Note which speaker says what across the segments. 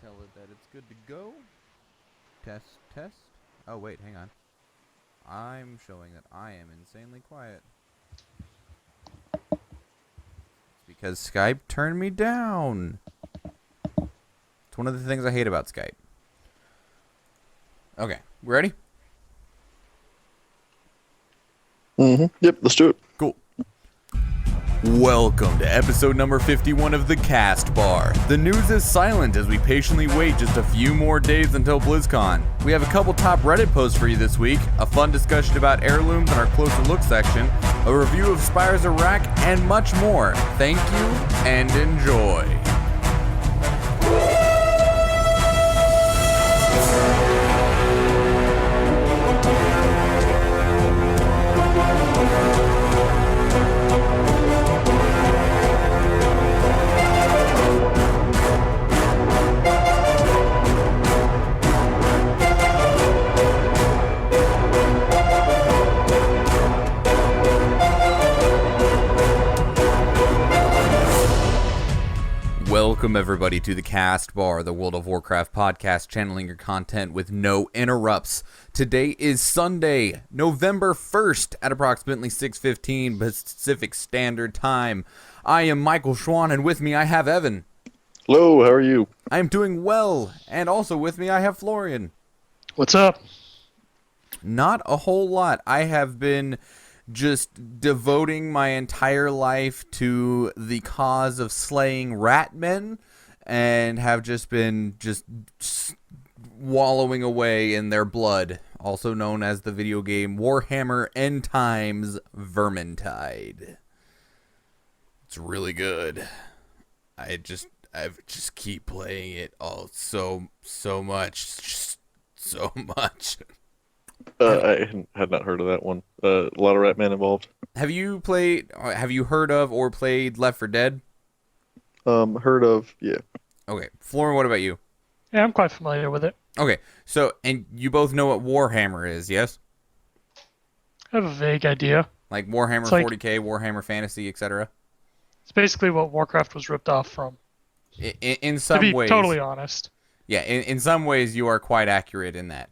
Speaker 1: Tell it that it's good to go. Test, test. Oh, wait, hang on. I'm showing that I am insanely quiet. It's because Skype turned me down. It's one of the things I hate about Skype. Okay, we ready?
Speaker 2: Yep, let's do it.
Speaker 1: Cool. Welcome to episode number 51 of the Castbar. The news is silent as we patiently wait just a few more days until Blizzcon. We have a couple top Reddit posts for you this week, a fun discussion about Heirlooms in our closer look section, a review of Spires Arak, and much more. Thank you and enjoy. Welcome everybody to the Castbar, the World of Warcraft podcast, channeling your content with no interrupts. Today is Sunday, November 1st at approximately 6:15 Pacific Standard Time. I am Michael Schwan, and with me I have Evan.
Speaker 2: Hello, how are you?
Speaker 1: I am doing well, and also with me I have Florian.
Speaker 3: What's up?
Speaker 1: Not a whole lot. I have been just devoting my entire life to the cause of slaying rat men, and have just been wallowing away in their blood, also known as the video game Warhammer End Times Vermintide. It's really good. I just keep playing it so much, just so much.
Speaker 2: I had not heard of that one. A lot of Ratman involved.
Speaker 1: Have you heard of or played Left 4 Dead?
Speaker 2: Heard of, yeah.
Speaker 1: Okay, Florian, what about you?
Speaker 3: Yeah, I'm quite familiar with it.
Speaker 1: Okay, so, and you both know what Warhammer is, yes?
Speaker 3: I have a vague idea.
Speaker 1: Like Warhammer
Speaker 3: It's like-
Speaker 1: 40k, Warhammer Fantasy, etc.?
Speaker 3: It's basically what Warcraft was ripped off from.
Speaker 1: In some
Speaker 3: To be
Speaker 1: ways,
Speaker 3: totally honest.
Speaker 1: yeah, in some ways you are quite accurate in that.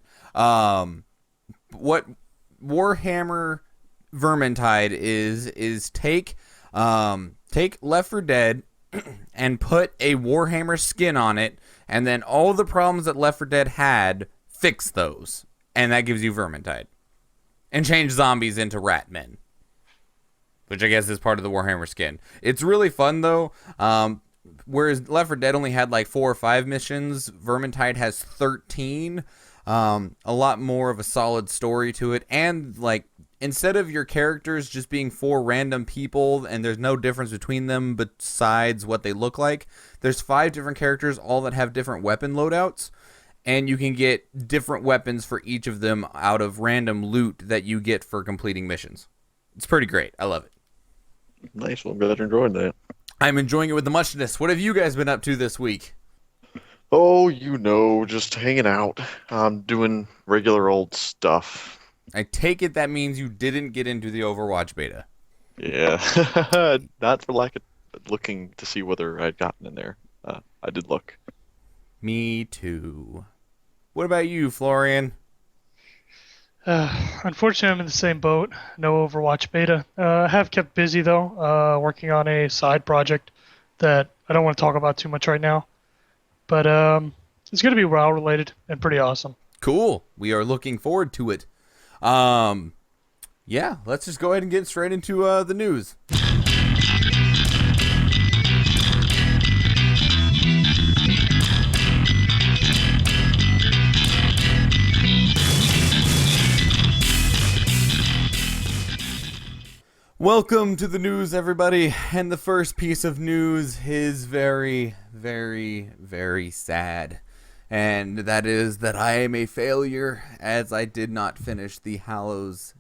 Speaker 1: What Warhammer Vermintide is take Left 4 Dead and put a Warhammer skin on it, and then all the problems that Left 4 Dead had, fix those, and that gives you Vermintide, and change zombies into rat men, which I guess is part of the Warhammer skin. It's really fun though. Whereas Left 4 Dead only had like 4 or 5 missions, Vermintide has 13. A lot more of a solid story to it, and like instead of your characters just being 4 random people and there's no difference between them besides what they look like, there's 5 different characters, all that have different weapon loadouts, and you can get different weapons for each of them out of random loot that you get for completing missions. It's pretty great. I love it.
Speaker 2: Nice. Well, I'm glad you're enjoying that.
Speaker 1: I'm enjoying it with the muchness. What have you guys been up to this week?
Speaker 2: Oh, just hanging out. I'm doing regular old stuff.
Speaker 1: I take it that means you didn't get into the Overwatch beta.
Speaker 2: Yeah. Not for lack of looking to see whether I'd gotten in there. I did look.
Speaker 1: Me too. What about you, Florian?
Speaker 3: Unfortunately, I'm in the same boat. No Overwatch beta. I have kept busy, though, working on a side project that I don't want to talk about too much right now. But it's going to be WoW-related and pretty awesome.
Speaker 1: Cool. We are looking forward to it. Yeah, let's just go ahead and get straight into the news. Welcome to the news, everybody. And the first piece of news is very, very, very sad. And that is that I am a failure, as I did not finish the Hallows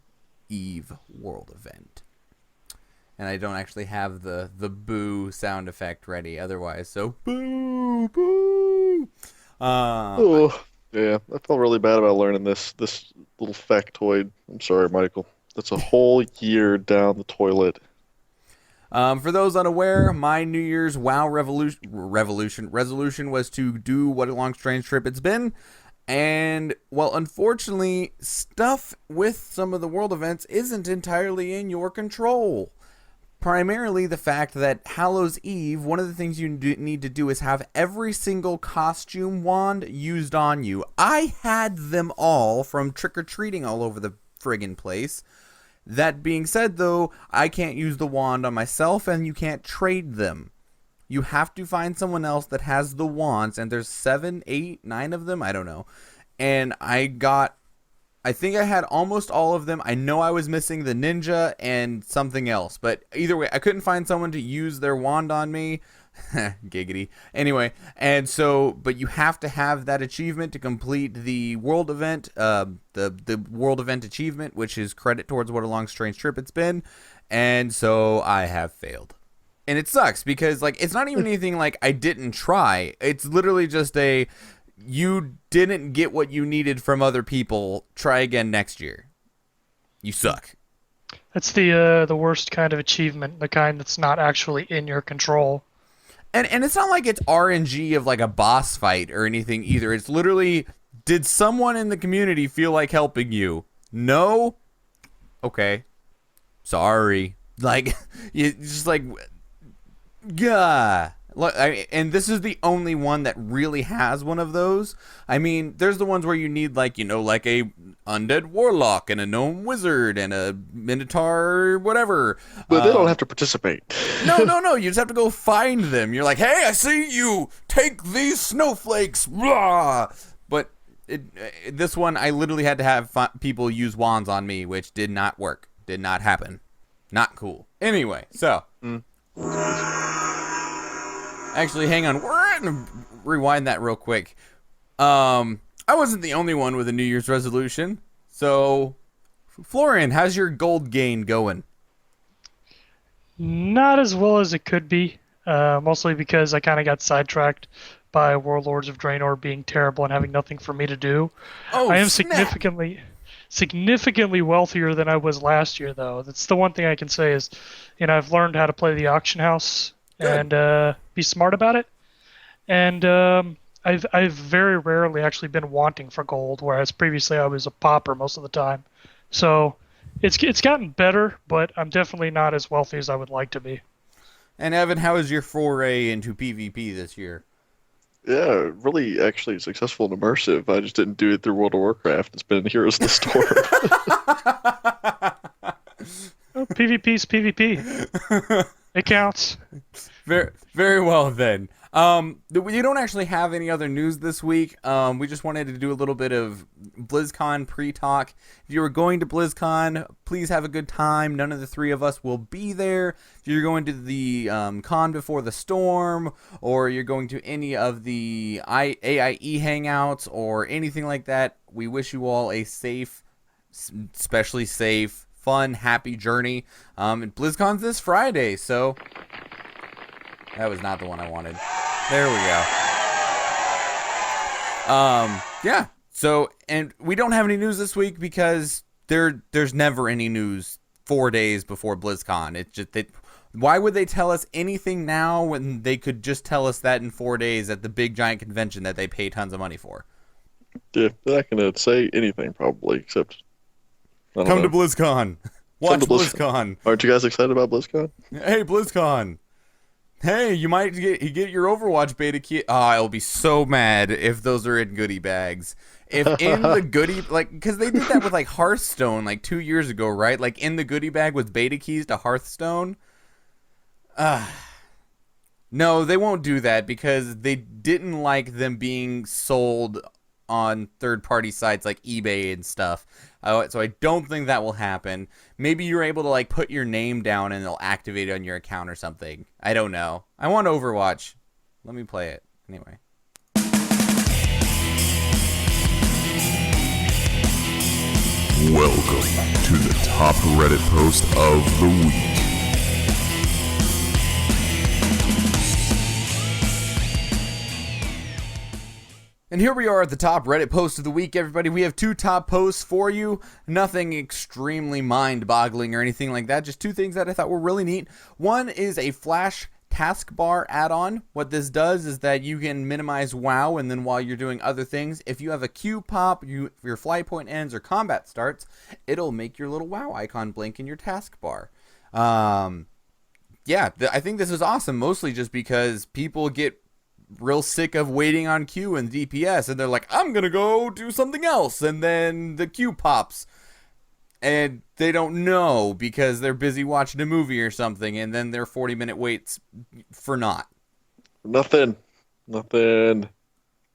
Speaker 1: Eve World event. And I don't actually have the boo sound effect ready otherwise, so boo, boo!
Speaker 2: Oh, yeah. I felt really bad about learning this little factoid. I'm sorry, Michael. That's a whole year down the toilet.
Speaker 1: For those unaware, my New Year's WoW resolution was to do what a long strange trip it's been. And, well, unfortunately, stuff with some of the world events isn't entirely in your control. Primarily the fact that Hallows Eve, one of the things you need to do is have every single costume wand used on you. I had them all from trick-or-treating all over the friggin' place. That being said, though, I can't use the wand on myself, and you can't trade them. You have to find someone else that has the wands, and there's 7, 8, 9 of them, I don't know. And I think I had almost all of them. I know I was missing the ninja and something else, but either way, I couldn't find someone to use their wand on me. Giggity. Anyway, and so, but you have to have that achievement to complete the world event, the world event achievement, which is credit towards what a long strange trip it's been. And so I have failed. And it sucks because, like, it's not even anything like I didn't try. It's literally just you didn't get what you needed from other people. Try again next year. You suck.
Speaker 3: That's the worst kind of achievement, the kind that's not actually in your control.
Speaker 1: And it's not like it's RNG of like a boss fight or anything either. It's literally, did someone in the community feel like helping you? No? Okay. Sorry. Like, you just like, yeah. And this is the only one that really has one of those. I mean, there's the ones where you need, like, you know, like a undead warlock and a gnome wizard and a minotaur whatever.
Speaker 2: But they don't have to participate.
Speaker 1: No. You just have to go find them. You're like, hey, I see you. Take these snowflakes. Blah. But this one, I literally had to have people use wands on me, which did not work. Did not happen. Not cool. Anyway, so. Actually, hang on. We're going to rewind that real quick. I wasn't the only one with a New Year's resolution. So, Florian, how's your gold gain going?
Speaker 3: Not as well as it could be, mostly because I kind of got sidetracked by Warlords of Draenor being terrible and having nothing for me to do.
Speaker 1: Oh,
Speaker 3: I am
Speaker 1: snap.
Speaker 3: significantly wealthier than I was last year, though. That's the one thing I can say is, you know, I've learned how to play the auction house. Good. And be smart about it. And I've very rarely actually been wanting for gold, whereas previously I was a pauper most of the time. So it's gotten better, but I'm definitely not as wealthy as I would like to be.
Speaker 1: And Evan, how is your foray into PvP this year?
Speaker 2: Yeah, really actually successful and immersive. I just didn't do it through World of Warcraft. It's been Heroes of the Storm.
Speaker 3: Well, PvP's PvP. It counts.
Speaker 1: Very, very well then. We don't actually have any other news this week. We just wanted to do a little bit of BlizzCon pre-talk. If you were going to BlizzCon, please have a good time. None of the three of us will be there. If you're going to the con before the storm, or you're going to any of the AIE hangouts or anything like that, we wish you all a safe, especially safe, fun, happy journey. And BlizzCon's this Friday, so that was not the one I wanted. There we go. Yeah. So, and we don't have any news this week because there's never any news 4 days before BlizzCon. It's just that. Why would they tell us anything now when they could just tell us that in 4 days at the big giant convention that they pay tons of money for?
Speaker 2: Yeah, they're not going to say anything probably, except
Speaker 1: Come to BlizzCon. Watch BlizzCon.
Speaker 2: Aren't you guys excited about BlizzCon?
Speaker 1: Hey, BlizzCon. Hey, you might get your Overwatch beta key. Oh, I'll be so mad if those are in goodie bags. If in the goodie, like, because they did that with, like, Hearthstone, like, 2 years ago, right? Like, in the goodie bag with beta keys to Hearthstone. No, they won't do that because they didn't like them being sold on third-party sites like eBay and stuff. So I don't think that will happen. Maybe you're able to, like, put your name down and they'll activate it on your account or something. I don't know. I want Overwatch. Let me play it. Anyway.
Speaker 4: Welcome to the top Reddit post of the week.
Speaker 1: And here we are at the top Reddit post of the week, everybody. We have 2 top posts for you. Nothing extremely mind-boggling or anything like that. Just 2 things that I thought were really neat. One is a Flash taskbar add-on. What this does is that you can minimize WoW, and then while you're doing other things, if you have a queue pop, your fly point ends, or combat starts, it'll make your little WoW icon blink in your taskbar. Yeah, I think this is awesome, mostly just because people get real sick of waiting on queue and DPS, and they're like, I'm gonna go do something else, and then the queue pops, and they don't know because they're busy watching a movie or something, and then their 40-minute waits for naught.
Speaker 2: Nothing. Yeah,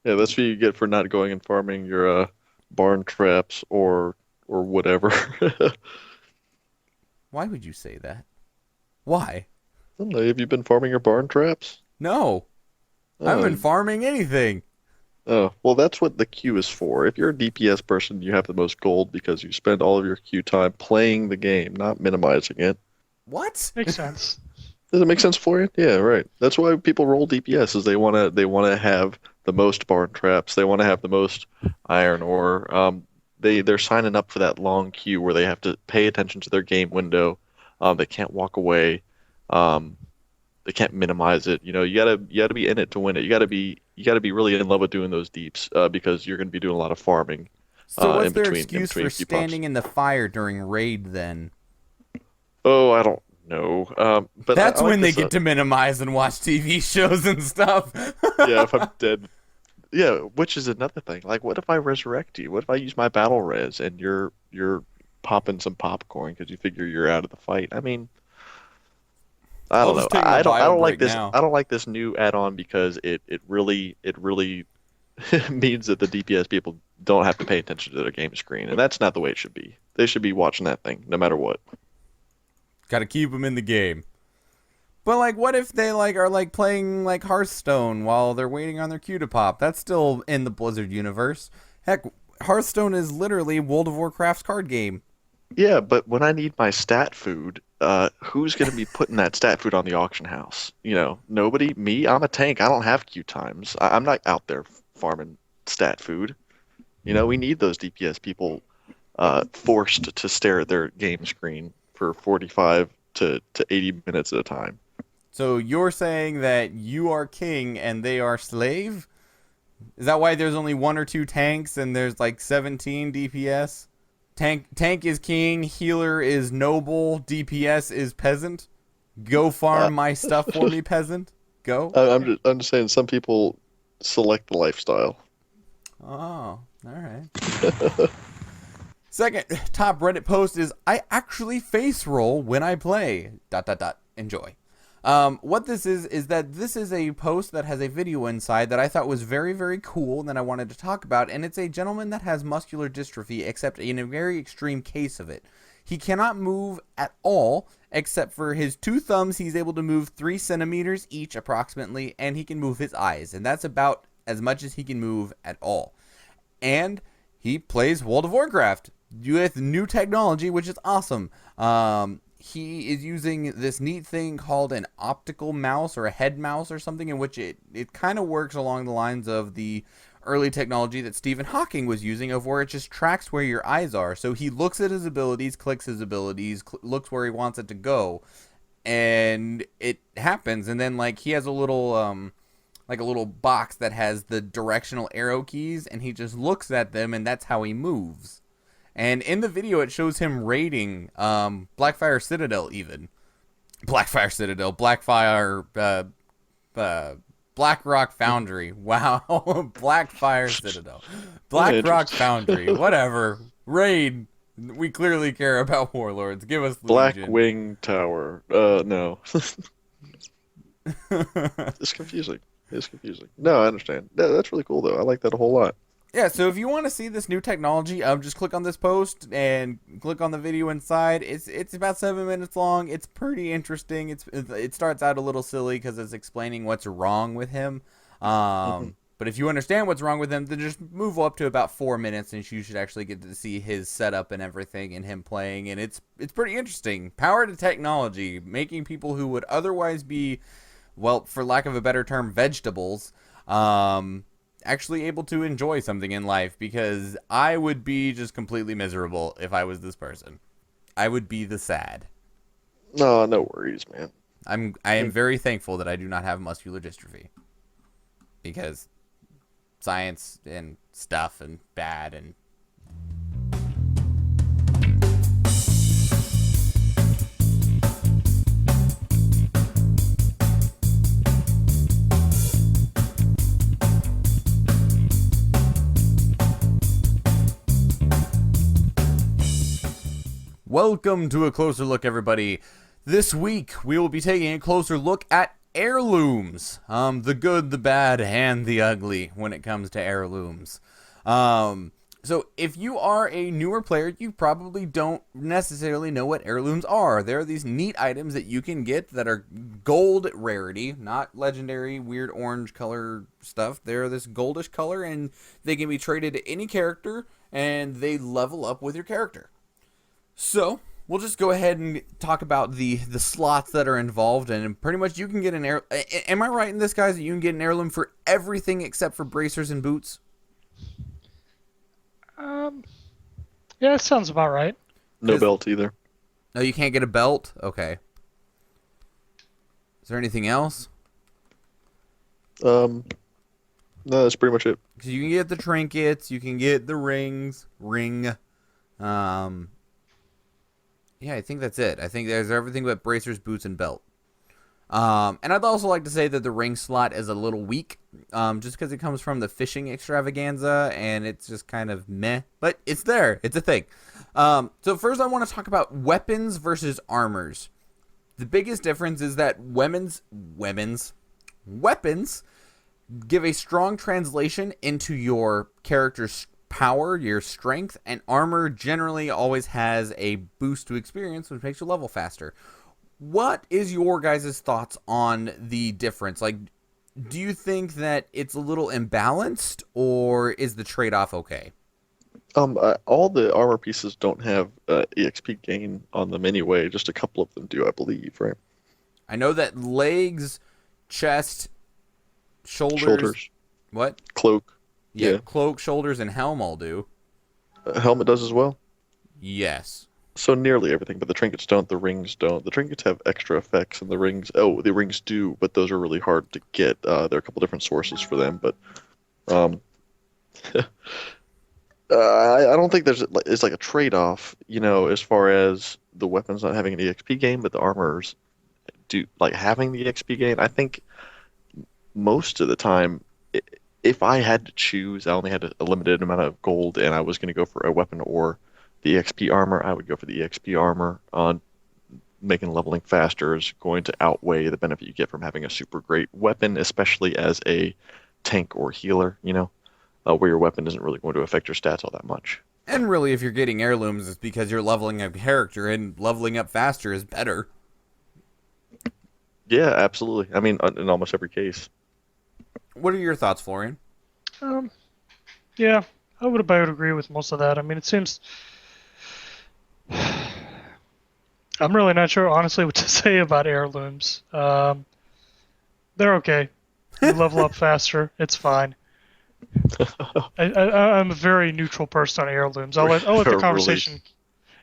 Speaker 2: that's what you get for not going and farming your barn traps or whatever.
Speaker 1: Why would you say that? Why?
Speaker 2: I don't know, have you been farming your barn traps?
Speaker 1: No. I haven't been farming anything.
Speaker 2: Oh, well, that's what the queue is for. If you're a DPS person, you have the most gold because you spend all of your queue time playing the game, not minimizing it.
Speaker 1: What?
Speaker 3: Makes sense.
Speaker 2: Does it make sense for you? Yeah, right. That's why people roll DPS, is they wanna have the most barn traps. They want to have the most iron ore. They're signing up for that long queue where they have to pay attention to their game window. They can't walk away. They can't minimize it. You know, you gotta be in it to win it. You gotta be really in love with doing those deeps because you're gonna be doing a lot of farming.
Speaker 1: So what's
Speaker 2: in
Speaker 1: their
Speaker 2: between,
Speaker 1: excuse for
Speaker 2: queue pops.
Speaker 1: standing in the fire during raid then?
Speaker 2: Oh, I don't know. But
Speaker 1: That's
Speaker 2: I like
Speaker 1: when they
Speaker 2: this,
Speaker 1: get to minimize and watch TV shows and stuff.
Speaker 2: yeah, if I'm dead. Yeah, which is another thing. Like, what if I resurrect you? What if I use my battle res and you're popping some popcorn because you figure you're out of the fight? I mean, I
Speaker 1: I'll
Speaker 2: don't know.
Speaker 1: just take a
Speaker 2: I don't
Speaker 1: bio
Speaker 2: like
Speaker 1: break
Speaker 2: this.
Speaker 1: now.
Speaker 2: I don't like this new add-on because it really means that the DPS people don't have to pay attention to their game screen, and that's not the way it should be. They should be watching that thing no matter what.
Speaker 1: Gotta keep them in the game. But like, what if they are playing like Hearthstone while they're waiting on their queue to pop? That's still in the Blizzard universe. Heck, Hearthstone is literally World of Warcraft's card game.
Speaker 2: Yeah, but when I need my stat food, who's going to be putting that stat food on the auction house? You know, nobody. Me, I'm a tank. I don't have queue times. I'm not out there farming stat food. You know, we need those DPS people forced to stare at their game screen for 45 to 80 minutes at a time.
Speaker 1: So you're saying that you are king and they are slave? Is that why there's only 1 or 2 tanks and there's like 17 DPS? Tank is king, healer is noble, DPS is peasant. Go farm my stuff for me, peasant. Go.
Speaker 2: I'm just saying some people select the lifestyle.
Speaker 1: Oh, all right. Second top Reddit post is, I actually face roll when I play. ... Enjoy. What this is that this is a post that has a video inside that I thought was very, very cool and that I wanted to talk about, and it's a gentleman that has muscular dystrophy, except in a very extreme case of it. He cannot move at all, except for his 2 thumbs. He's able to move 3 centimeters each approximately, and he can move his eyes, and that's about as much as he can move at all. And he plays World of Warcraft with new technology, which is awesome. He is using this neat thing called an optical mouse or a head mouse or something, in which it kind of works along the lines of the early technology that Stephen Hawking was using, of where it just tracks where your eyes are. So he looks at his abilities, clicks his abilities, looks where he wants it to go, and it happens. And then like he has a little like a little box that has the directional arrow keys, and he just looks at them, and that's how he moves. And in the video, it shows him raiding Blackfire Citadel, even. Blackfire Citadel. Black Rock Foundry. Wow. Blackfire Citadel. Black Rock Foundry. Whatever. Raid. We clearly care about warlords. Give us Legion.
Speaker 2: Blackwing Tower. No. It's confusing. No, I understand. Yeah, that's really cool, though. I like that a whole lot.
Speaker 1: Yeah, so if you want to see this new technology, just click on this post and click on the video inside. It's about 7 minutes long. It's pretty interesting. It starts out a little silly because it's explaining what's wrong with him. But if you understand what's wrong with him, then just move up to about 4 minutes, and you should actually get to see his setup and everything and him playing. And it's pretty interesting. Power to technology, making people who would otherwise be, well, for lack of a better term, vegetables, actually able to enjoy something in life, because I would be just completely miserable if I was this person. I would be the sad.
Speaker 2: No, no worries, man.
Speaker 1: I am very thankful that I do not have muscular dystrophy, because science and stuff and bad and welcome to A Closer Look, everybody. This week, we will be taking a closer look at heirlooms. The good, the bad, and the ugly when it comes to heirlooms. So if you are a newer player, you probably don't necessarily know what heirlooms are. There are these neat items that you can get that are gold rarity, not legendary, weird orange color stuff. They're this goldish color, and they can be traded to any character, and they level up with your character. So, we'll just go ahead and talk about the slots that are involved, and pretty much you can get an heirloom. Am I right in this, guys, that you can get an heirloom for everything except for bracers and boots?
Speaker 3: Yeah, that sounds about right.
Speaker 2: No belt either.
Speaker 1: No, you can't get a belt? Okay. Is there anything else?
Speaker 2: No, that's pretty much it.
Speaker 1: Because you can get the trinkets, you can get the ring. Yeah, I think that's it. I think there's everything but bracers, boots, and belt. And I'd also like to say that the ring slot is a little weak, just because it comes from the fishing extravaganza, and it's just kind of meh. But it's there. It's a thing. So first I want to talk about weapons versus armors. The biggest difference is that weapons give a strong translation into your character's power, your strength, and armor generally always has a boost to experience, which makes you level faster. What is your guys' thoughts on the difference? Like, do you think that it's a little imbalanced, or is the trade-off okay?
Speaker 2: All the armor pieces don't have EXP gain on them anyway. Just a couple of them do, I believe, right?
Speaker 1: I know that legs, chest, shoulders. What?
Speaker 2: Cloak.
Speaker 1: Yeah, cloak, shoulders, and helm all do.
Speaker 2: Helmet does as well?
Speaker 1: Yes.
Speaker 2: So nearly everything, but the trinkets don't, the rings don't. The trinkets have extra effects, and the rings do, but those are really hard to get. There are a couple different sources for them, but I don't think it's like a trade-off, as far as the weapons not having an EXP gain, but the armors do, like, having the EXP gain. I think most of the time, if I had to choose, I only had a limited amount of gold, and I was going to go for a weapon or the EXP armor, I would go for the EXP armor. Making leveling faster is going to outweigh the benefit you get from having a super great weapon, especially as a tank or healer, where your weapon isn't really going to affect your stats all that much.
Speaker 1: And really, if you're getting heirlooms, it's because you're leveling up character, and leveling up faster is better.
Speaker 2: Yeah, absolutely. I mean, in almost every case.
Speaker 1: What are your thoughts, Florian?
Speaker 3: Yeah, I would about agree with most of that. I mean, it seems... I'm really not sure, honestly, what to say about heirlooms. They're okay. You level up faster. It's fine. I'm a very neutral person on heirlooms. I'll let the conversation...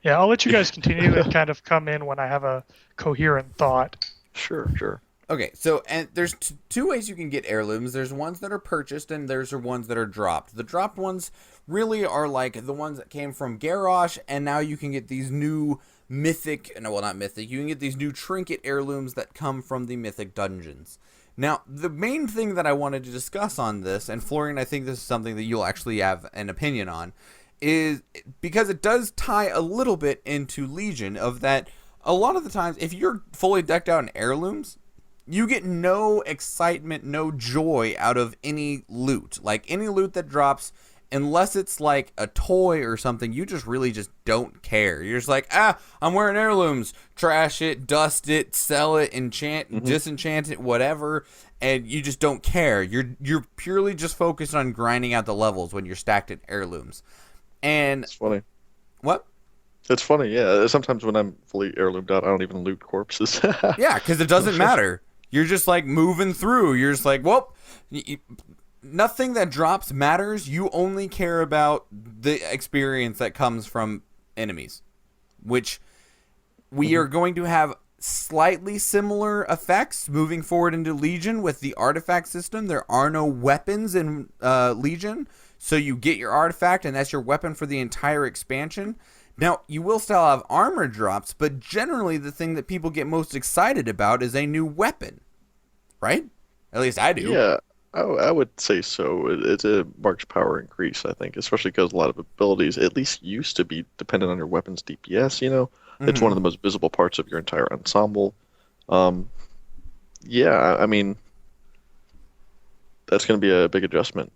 Speaker 3: Yeah, I'll let you guys continue and kind of come in when I have a coherent thought.
Speaker 2: Sure.
Speaker 1: Okay, so and there's two ways you can get heirlooms. There's ones that are purchased, and there's ones that are dropped. The dropped ones really are like the ones that came from Garrosh, and now you can get these new mythic, no, well, not mythic, you can get these new trinket heirlooms that come from the mythic dungeons. Now, the main thing that I wanted to discuss on this, and Florian, I think this is something that you'll actually have an opinion on, is because it does tie a little bit into Legion, of that a lot of the times, if you're fully decked out in heirlooms, you get no excitement, no joy out of any loot. Like, any loot that drops, unless it's like a toy or something, you just really just don't care. You're just like, I'm wearing heirlooms. Trash it, dust it, sell it, enchant, disenchant it, whatever. And you just don't care. You're purely just focused on grinding out the levels when you're stacked in heirlooms. And
Speaker 2: it's funny.
Speaker 1: What?
Speaker 2: It's funny, yeah. Sometimes when I'm fully heirloomed out, I don't even loot corpses.
Speaker 1: Yeah, because it doesn't matter. You're just like moving through. You're just like, well, nothing that drops matters. You only care about the experience that comes from enemies, which we are going to have slightly similar effects moving forward into Legion with the artifact system. There are no weapons in Legion, so you get your artifact, and that's your weapon for the entire expansion. Now, you will still have armor drops, but generally the thing that people get most excited about is a new weapon, right? At least I do.
Speaker 2: Yeah, I would say so. It's a marked power increase, I think, especially because a lot of abilities at least used to be dependent on your weapon's DPS, you know? It's one of the most visible parts of your entire ensemble. Um, yeah, I mean, that's going to be a big adjustment.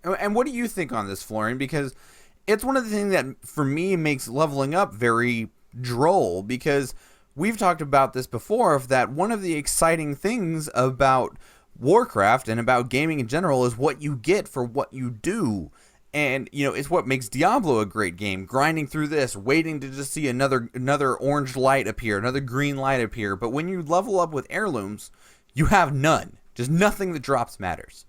Speaker 1: And what do you think on this, Florian? Because it's one of the things that, for me, makes leveling up very droll, because we've talked about this before, of that one of the exciting things about Warcraft and about gaming in general is what you get for what you do. And, you know, it's what makes Diablo a great game. Grinding through this, waiting to just see another orange light appear, another green light appear. But when you level up with Heirlooms, you have none. Just nothing that drops matters.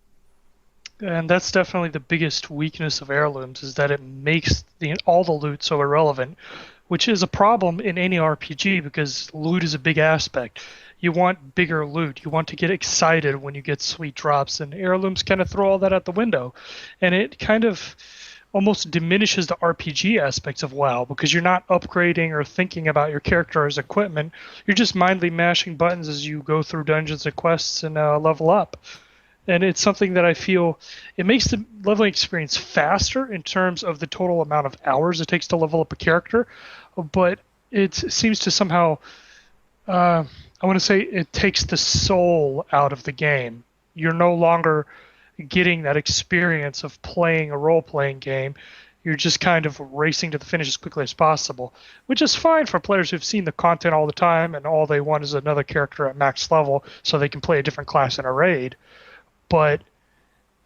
Speaker 3: And that's definitely the biggest weakness of Heirlooms, is that it makes all the loot so irrelevant, which is a problem in any RPG because loot is a big aspect. You want bigger loot. You want to get excited when you get sweet drops, and Heirlooms kind of throw all that out the window. And it kind of almost diminishes the RPG aspects of WoW because you're not upgrading or thinking about your character's equipment. You're just mindlessly mashing buttons as you go through dungeons and quests and level up. And it's something that I feel it makes the leveling experience faster in terms of the total amount of hours it takes to level up a character, but it seems to somehow, I want to say, it takes the soul out of the game. You're no longer getting that experience of playing a role-playing game. You're just kind of racing to the finish as quickly as possible, which is fine for players who've seen the content all the time and all they want is another character at max level so they can play a different class in a raid. But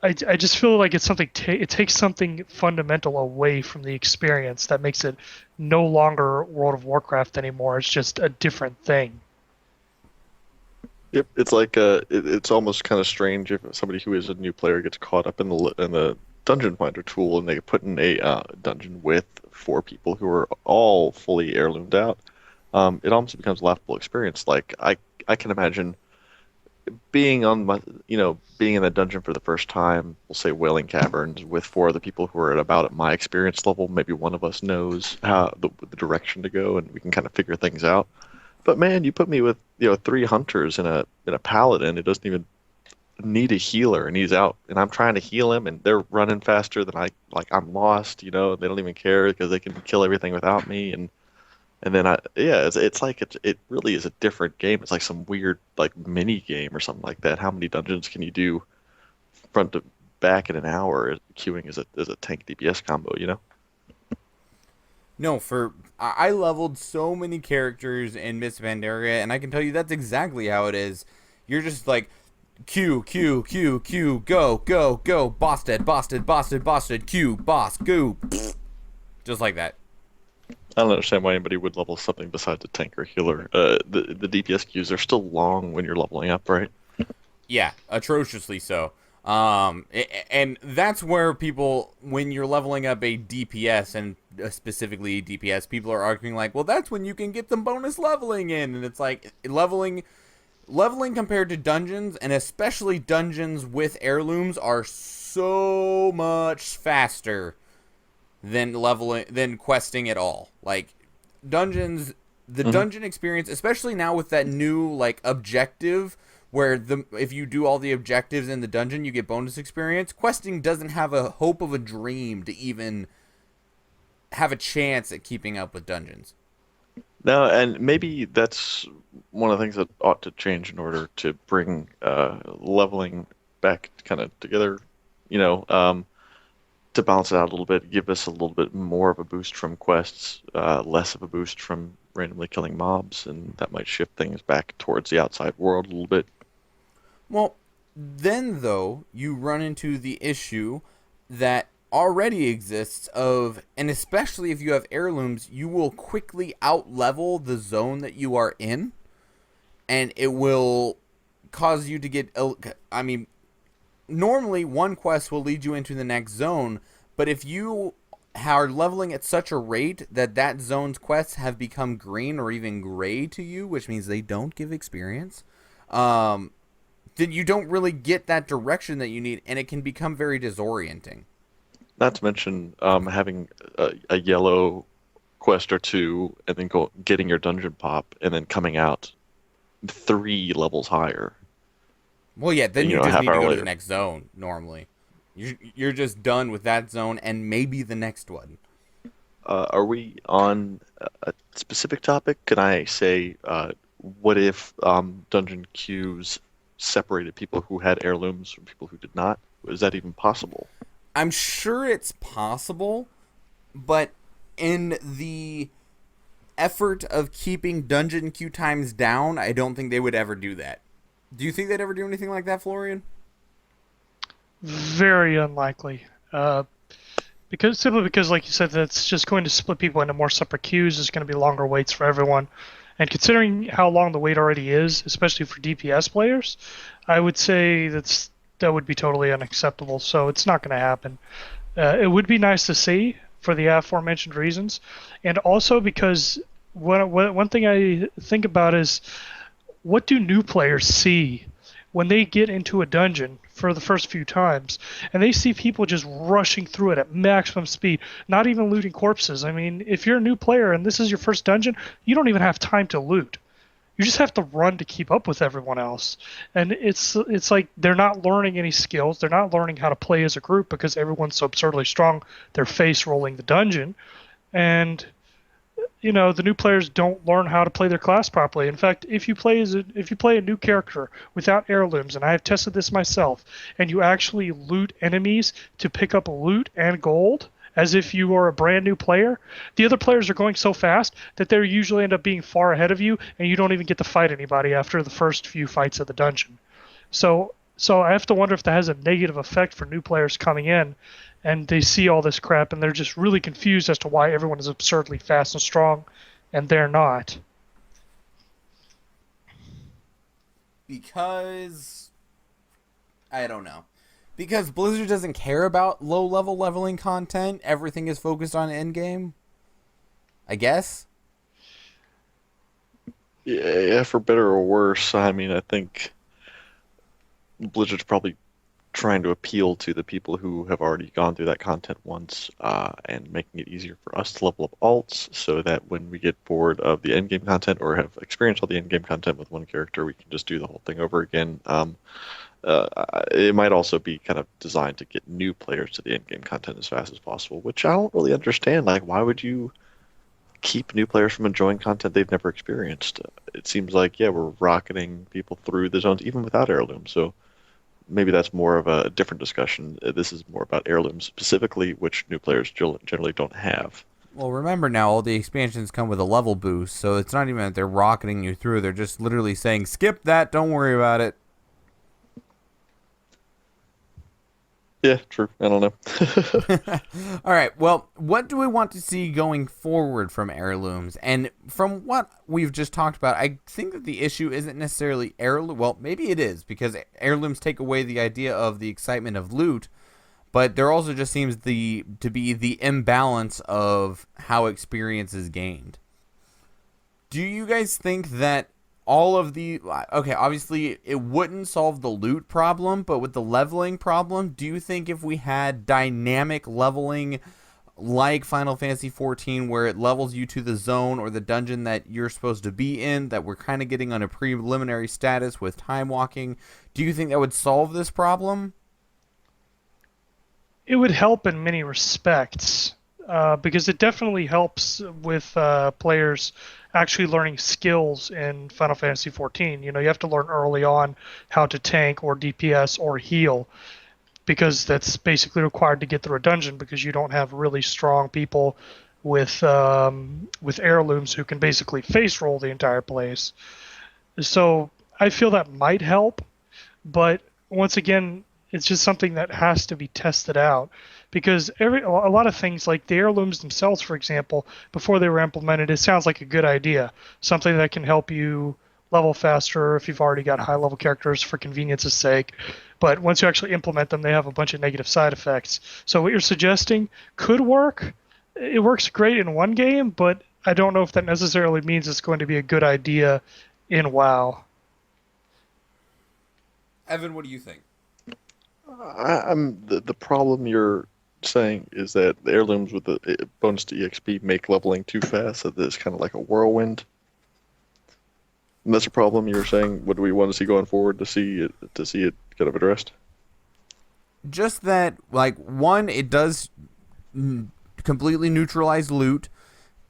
Speaker 3: I just feel like it's something. It takes something fundamental away from the experience that makes it no longer World of Warcraft anymore. It's just a different thing.
Speaker 2: Yep, it's like it's almost kind of strange if somebody who is a new player gets caught up in the dungeon finder tool and they put in a dungeon with 4 people who are all fully heirloomed out. It almost becomes a laughable experience. Like I can imagine being being in a dungeon for the first time, we'll say Wailing Caverns, with 4 other people who are at my experience level. Maybe one of us knows how the direction to go, and we can kind of figure things out. But man, you put me with 3 hunters in a paladin. It doesn't even need a healer, and he's out, and I'm trying to heal him, and they're running faster than I'm lost. They don't even care because they can kill everything without me, and then it's like it really is a different game. It's like some weird like mini game or something like that. How many dungeons can you do front to back in an hour? Queuing is a tank DPS combo,
Speaker 1: No, I leveled so many characters in Miss Pandaria, and I can tell you that's exactly how it is. You're just like Q, Q, Q, Q, go, go, go, boss dead, boss dead, boss dead, boss dead, Q, boss, go, just like that.
Speaker 2: I don't understand why anybody would level something besides a tank or healer. The DPS queues are still long when you're leveling up, right?
Speaker 1: Yeah, atrociously so. And that's where people, when you're leveling up a DPS, and specifically DPS, people are arguing like, well, that's when you can get some bonus leveling in. And it's like, leveling compared to dungeons, and especially dungeons with heirlooms, are so much faster than questing at all. Like, dungeons, the dungeon experience, especially now with that new like objective, where if you do all the objectives in the dungeon, you get bonus experience. Questing doesn't have a hope of a dream to even have a chance at keeping up with dungeons.
Speaker 2: No, and maybe that's one of the things that ought to change in order to bring leveling back kind of together, to balance it out a little bit, give us a little bit more of a boost from quests, less of a boost from randomly killing mobs, and that might shift things back towards the outside world a little bit.
Speaker 1: Well, then, though, you run into the issue that already exists and especially if you have heirlooms, you will quickly out-level the zone that you are in, and it will cause you to get, normally one quest will lead you into the next zone, but if you are leveling at such a rate that that zone's quests have become green or even gray to you, which means they don't give experience, then you don't really get that direction that you need, and it can become very disorienting.
Speaker 2: Not to mention having a yellow quest or two, and then getting your dungeon pop, and then coming out 3 levels higher.
Speaker 1: Well, yeah, then
Speaker 2: You
Speaker 1: you
Speaker 2: know, a
Speaker 1: just
Speaker 2: half
Speaker 1: need to
Speaker 2: hour
Speaker 1: go to
Speaker 2: later.
Speaker 1: the next zone, normally. You're just done with that zone and maybe the next one.
Speaker 2: Are we on a specific topic? Can I say, what if dungeon queues separated people who had heirlooms from people who did not? Is that even possible?
Speaker 1: I'm sure it's possible, but in the effort of keeping dungeon queue times down, I don't think they would ever do that. Do you think they'd ever do anything like that, Florian?
Speaker 3: Very unlikely. Simply because, like you said, that's just going to split people into more separate queues. There's going to be longer waits for everyone. And considering how long the wait already is, especially for DPS players, I would say that would be totally unacceptable. So it's not going to happen. It would be nice to see for the aforementioned reasons, and also because one thing I think about is, what do new players see when they get into a dungeon for the first few times and they see people just rushing through it at maximum speed, not even looting corpses? I mean, if you're a new player and this is your first dungeon, you don't even have time to loot. You just have to run to keep up with everyone else. And it's like they're not learning any skills. They're not learning how to play as a group because everyone's so absurdly strong. They're face rolling the dungeon. And the new players don't learn how to play their class properly. In fact, if you play a new character without heirlooms, and I have tested this myself, and you actually loot enemies to pick up loot and gold as if you are a brand new player, the other players are going so fast that they usually end up being far ahead of you, and you don't even get to fight anybody after the first few fights of the dungeon. So I have to wonder if that has a negative effect for new players coming in, and they see all this crap and they're just really confused as to why everyone is absurdly fast and strong and they're not.
Speaker 1: Because I don't know. Because Blizzard doesn't care about low-level leveling content. Everything is focused on endgame. I guess.
Speaker 2: Yeah, for better or worse. I mean, I think Blizzard's probably trying to appeal to the people who have already gone through that content once, and making it easier for us to level up alts, so that when we get bored of the endgame content or have experienced all the endgame content with one character, we can just do the whole thing over again. It might also be kind of designed to get new players to the endgame content as fast as possible, which I don't really understand. Like, why would you keep new players from enjoying content they've never experienced? It seems like, yeah, we're rocketing people through the zones even without heirlooms, so maybe that's more of a different discussion. This is more about heirlooms specifically, which new players generally don't have.
Speaker 1: Well, remember now, all the expansions come with a level boost, so it's not even that they're rocketing you through. They're just literally saying, skip that, don't worry about it.
Speaker 2: Yeah, true. I don't know.
Speaker 1: All right, well, what do we want to see going forward from heirlooms? And from what we've just talked about, I think that the issue isn't necessarily heirloom. Well, maybe it is, because heirlooms take away the idea of the excitement of loot, but there also just seems to be the imbalance of how experience is gained. Do you guys think that all of the... Okay, obviously it wouldn't solve the loot problem, but with the leveling problem, do you think if we had dynamic leveling like Final Fantasy XIV, where it levels you to the zone or the dungeon that you're supposed to be in, that we're kind of getting on a preliminary status with time walking, do you think that would solve this problem?
Speaker 3: It would help in many respects, because it definitely helps with players actually learning skills in Final Fantasy XIV. You have to learn early on how to tank or DPS or heal, because that's basically required to get through a dungeon, because you don't have really strong people with heirlooms who can basically face roll the entire place. So I feel that might help, but once again, it's just something that has to be tested out, because a lot of things like the heirlooms themselves, for example, before they were implemented, it sounds like a good idea, something that can help you level faster if you've already got high level characters for convenience's sake. but once you actually implement them, they have a bunch of negative side effects. So what you're suggesting could work. It works great in one game, but I don't know if that necessarily means it's going to be a good idea in WoW.
Speaker 1: Evan, what do you think?
Speaker 2: The problem you're saying is that the heirlooms with the bonus to EXP make leveling too fast. That it's kind of like a whirlwind. And that's a problem you're saying. What do we want to see going forward to see it kind of addressed?
Speaker 1: Just that, like, one, it does completely neutralize loot,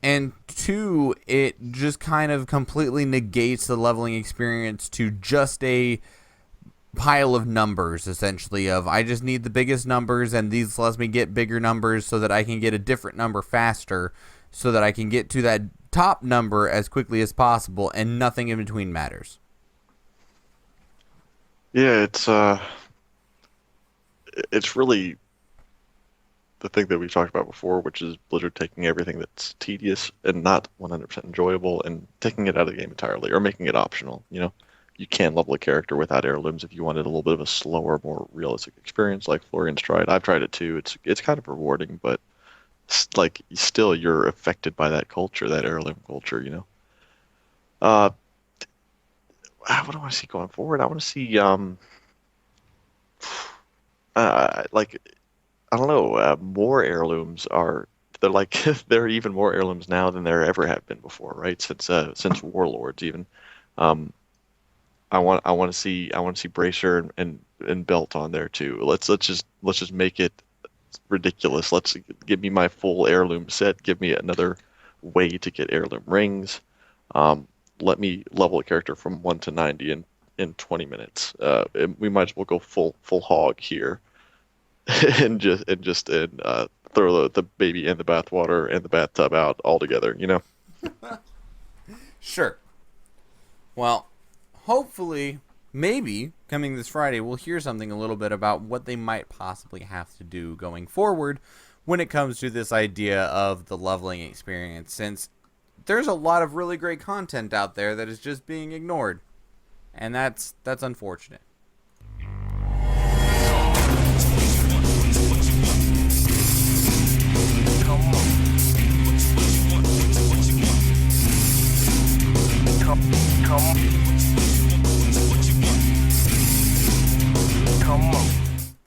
Speaker 1: and two, it just kind of completely negates the leveling experience to just a pile of numbers, essentially, of I just need the biggest numbers, and these lets me get bigger numbers so that I can get a different number faster, so that I can get to that top number as quickly as possible, and nothing in between matters.
Speaker 2: Yeah, it's really the thing that we've talked about before, which is Blizzard taking everything that's tedious and not 100% enjoyable and taking it out of the game entirely, or making it optional. You can level a character without heirlooms if you wanted a little bit of a slower, more realistic experience, like Florian's tried. I've tried it too. It's kind of rewarding, but like still you're affected by that culture, that heirloom culture. What do I want to see going forward? I want to see like I don't know, more heirlooms are. They're like there are even more heirlooms now than there ever have been before, right? Since Warlords even. I want to see Bracer and Belt on there too. Let's just make it ridiculous. Let's give me my full heirloom set. Give me another way to get heirloom rings. Let me level a character from 1 to 90 in 20 minutes. We might as well go full hog here, and just throw the baby in the bathwater and the bathtub out altogether.
Speaker 1: Sure. Well, hopefully, maybe, coming this Friday, we'll hear something a little bit about what they might possibly have to do going forward when it comes to this idea of the leveling experience, since there's a lot of really great content out there that is just being ignored, and that's unfortunate.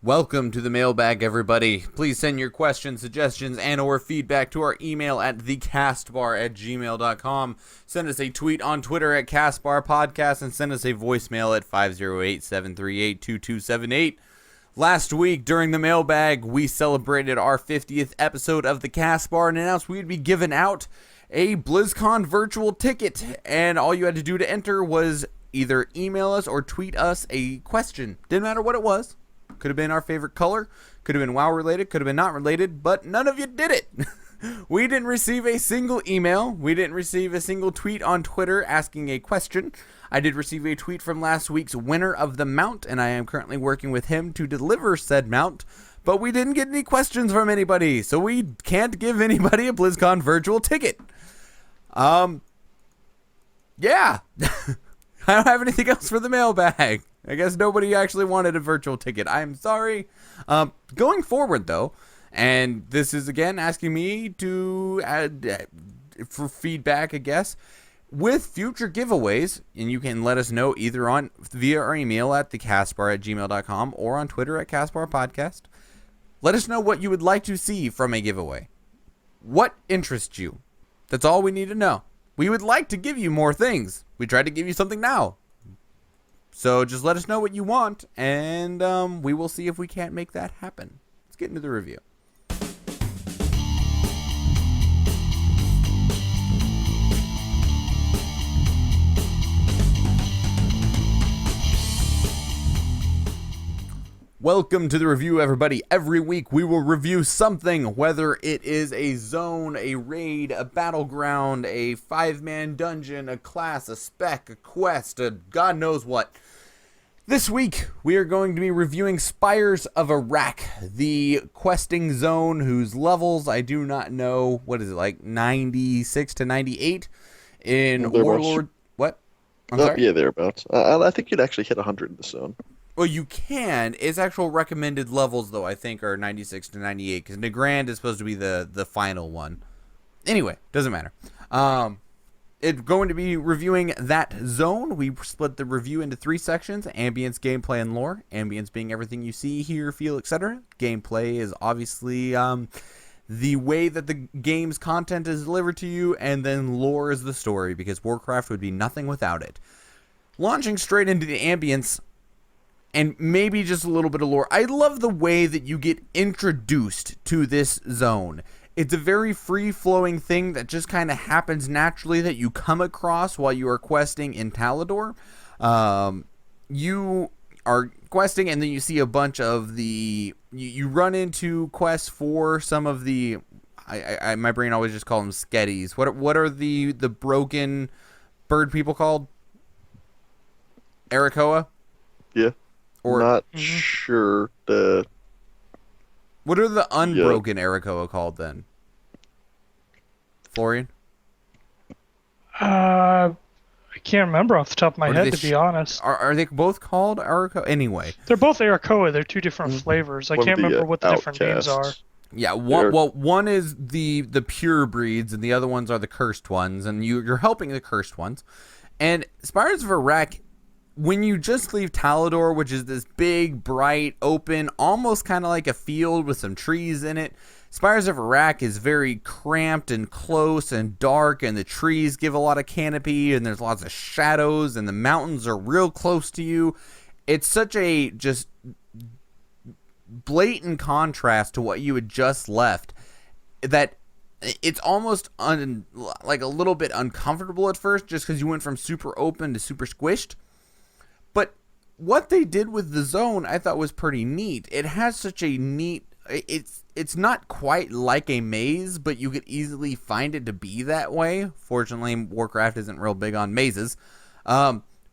Speaker 1: Welcome to the Mailbag, everybody. Please send your questions, suggestions, and or feedback to our email at thecastbar@gmail.com. Send us a tweet on Twitter at Castbar Podcast, and send us a voicemail at 508-738-2278. Last week, during the Mailbag, we celebrated our 50th episode of the Castbar and announced we'd be giving out a BlizzCon virtual ticket. And all you had to do to enter was either email us or tweet us a question. Didn't matter what it was. Could have been our favorite color, could have been WoW related, could have been not related, but none of you did it. We didn't receive a single email. We didn't receive a single tweet on Twitter asking a question. I did receive a tweet from last week's winner of the mount, and I am currently working with him to deliver said mount, but we didn't get any questions from anybody, so we can't give anybody a BlizzCon virtual ticket. Yeah. I don't have anything else for the Mailbag. I guess nobody actually wanted a virtual ticket. I'm sorry. Going forward, though, and this is, again, asking me to add for feedback, I guess, with future giveaways, and you can let us know either via our email at thecastbar@gmail.com or on Twitter at Castbar Podcast. Let us know what you would like to see from a giveaway. What interests you? That's all we need to know. We would like to give you more things. We tried to give you something now. So just let us know what you want, and we will see if we can't make that happen. Let's get into the review. Welcome to the review, everybody. Every week we will review something, whether it is a zone, a raid, a battleground, a 5-man dungeon, a class, a spec, a quest, a god knows what. This week we are going to be reviewing Spires of Arak, the questing zone whose levels I do not know, what is it, like 96 to 98 in Warlord. What? I'm sorry?
Speaker 2: Yeah, thereabouts. I think you'd actually hit 100 in the zone.
Speaker 1: Well, you can. Its actual recommended levels, though, I think are 96 to 98, because Nagrand is supposed to be the final one. Anyway, doesn't matter. It's going to be reviewing that zone. We split the review into 3 sections: ambience, gameplay, and lore. Ambience being everything you see, hear, feel, etc. Gameplay is obviously the way that the game's content is delivered to you, and then lore is the story, because Warcraft would be nothing without it. Launching straight into the ambience, and maybe just a little bit of lore. I love the way that you get introduced to this zone. It's a very free-flowing thing that just kind of happens naturally that you come across while you are questing in Talador. You are questing, and then you see a bunch of the... You run into quests for some of the... my brain always just calls them sketties. What are the broken bird people called? Arakoa?
Speaker 2: Yeah.
Speaker 1: Or
Speaker 2: not sure.
Speaker 1: What are the unbroken Arakoa called then? Florian?
Speaker 3: I can't remember off the top of my
Speaker 1: Or do
Speaker 3: head,
Speaker 1: they
Speaker 3: to be honest.
Speaker 1: Are they both called Arakoa? Anyway.
Speaker 3: They're both Arakoa. They're 2 different flavors. I
Speaker 2: One of
Speaker 3: can't
Speaker 2: the,
Speaker 3: remember what the different names are.
Speaker 2: outcasts.
Speaker 1: Yeah, one is the pure breeds, and the other ones are the cursed ones, and you're helping the cursed ones. And Spires of Arak, when you just leave Talador, which is this big, bright, open, almost kind of like a field with some trees in it, Spires of Arak is very cramped and close and dark, and the trees give a lot of canopy, and there's lots of shadows, and the mountains are real close to you. It's such a just blatant contrast to what you had just left that it's almost like a little bit uncomfortable at first, just because you went from super open to super squished. But what they did with the zone, I thought was pretty neat. It has such a neat... It's not quite like a maze, but you could easily find it to be that way. Fortunately, Warcraft isn't real big on mazes.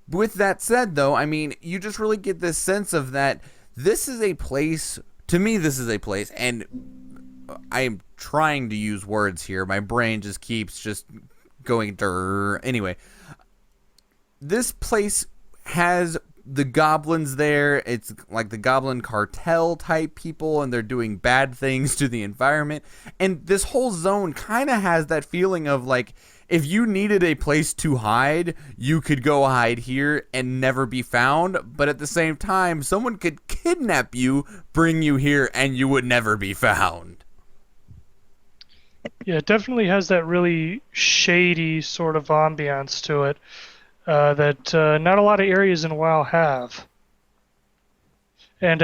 Speaker 1: With that said, though, I mean, you just really get this sense of that this is a place... To me, this is a place, and I am trying to use words here. My brain just keeps just going... Anyway, this place has the goblins there. It's like the goblin cartel type people, and they're doing bad things to the environment. And this whole zone kind of has that feeling of like, if you needed a place to hide, you could go hide here and never be found. But at the same time, someone could kidnap you, bring you here, and you would never be found.
Speaker 3: Yeah, it definitely has that really shady sort of ambiance to it. That not a lot of areas in WoW have. And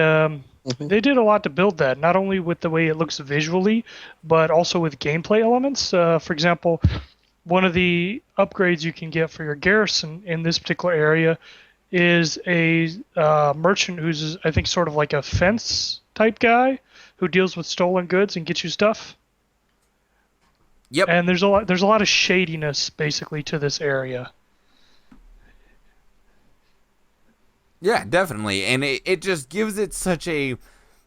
Speaker 3: they did a lot to build that, not only with the way it looks visually, but also with gameplay elements. For example, one of the upgrades you can get for your garrison in this particular area is a merchant who's, I think, sort of like a fence type guy who deals with stolen goods and gets you stuff.
Speaker 1: Yep.
Speaker 3: And there's a lot of shadiness basically to this area.
Speaker 1: Yeah, definitely. And it just gives it such a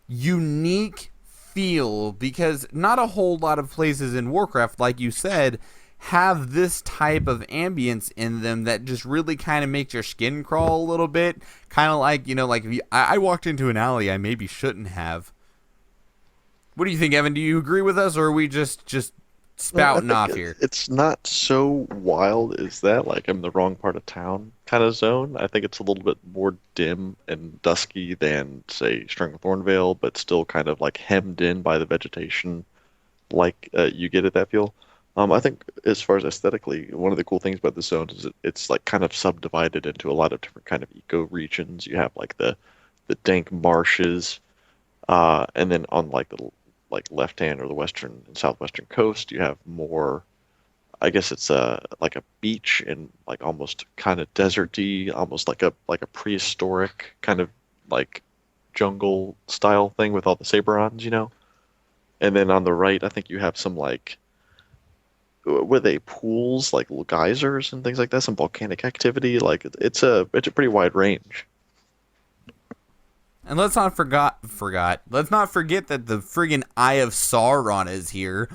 Speaker 1: unique feel, because not a whole lot of places in Warcraft, like you said, have this type of ambience in them that just really kind of makes your skin crawl a little bit. Kind of like, like if I walked into an alley I maybe shouldn't have. What do you think, Evan? Do you agree with us, or are we just spouting off here?
Speaker 2: It's not so wild as that, like I'm in the wrong part of town kind of zone. I think it's a little bit more dim and dusky than, say, Strength of Thornvale, but still kind of like hemmed in by the vegetation, like you get at that feel. I think as far as aesthetically, one of the cool things about the zone is it's like kind of subdivided into a lot of different kind of eco regions. You have like the dank marshes, and then on like the left hand or the western and southwestern coast, you have more, I guess it's like a beach and like almost kind of deserty, almost like a prehistoric kind of like jungle style thing with all the Saberons. And then on the right, I think you have some like, were they pools, like little geysers and things like that, some volcanic activity. Like it's a pretty wide range.
Speaker 1: And let's not let's not forget that the friggin' Eye of Sauron is here.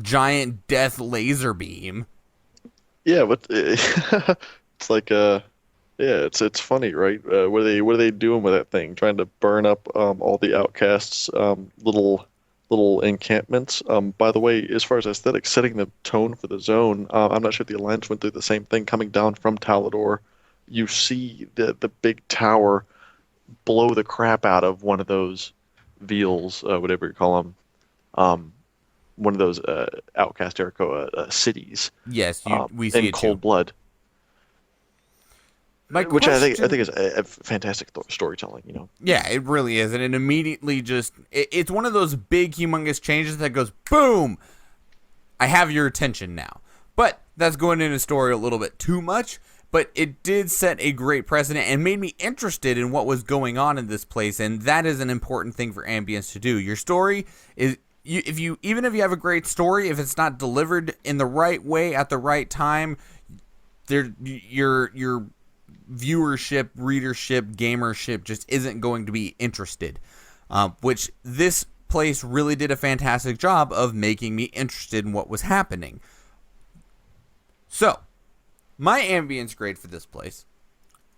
Speaker 1: Giant death laser beam.
Speaker 2: Yeah, but it's like Yeah, it's funny, right? What are they doing with that thing? Trying to burn up all the outcasts' little encampments. By the way, as far as aesthetics, setting the tone for the zone, I'm not sure if the Alliance went through the same thing. Coming down from Talador, you see the big tower blow the crap out of one of those Veals, whatever you call them, um, one of those outcast Arakoa cities,
Speaker 1: Yes, we see
Speaker 2: in
Speaker 1: it too.
Speaker 2: cold blood.
Speaker 1: My
Speaker 2: Which I
Speaker 1: question,
Speaker 2: think is a fantastic storytelling, you know.
Speaker 1: yeah, it really is, and it immediately it's one of those big, humongous changes that goes boom. I have your attention now, but that's going into story a little bit too much. But it did set a great precedent and made me interested in what was going on in this place, and that is an important thing for ambience to do. Your story is, even if you have a great story, if it's not delivered in the right way at the right time, your viewership, readership, gamership just isn't going to be interested. Which this place really did a fantastic job of making me interested in what was happening. So, my ambience grade for this place,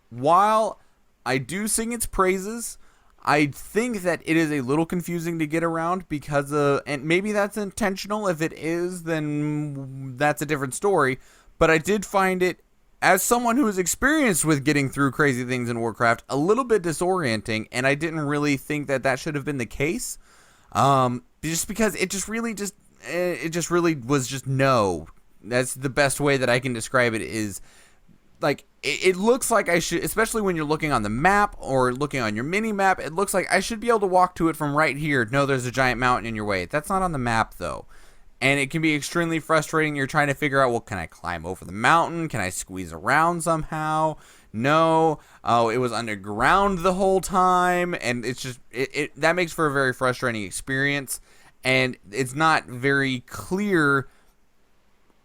Speaker 1: while I do sing its praises, I think that it is a little confusing to get around because of, and maybe that's intentional. If it is, then that's a different story. But I did find it, as someone who is experienced with getting through crazy things in Warcraft, a little bit disorienting, and I didn't really think that that should have been the case. Just because it just really was just no. That's the best way that I can describe it. Is like it looks like I should, especially when you're looking on the map or looking on your mini map, it looks like I should be able to walk to it from right here. No, there's a giant mountain in your way. That's not on the map though. And it can be extremely frustrating. You're trying to figure out, well, can I climb over the mountain? Can I squeeze around somehow? No. Oh, it was underground the whole time. And it's just, that makes for a very frustrating experience. And it's not very clear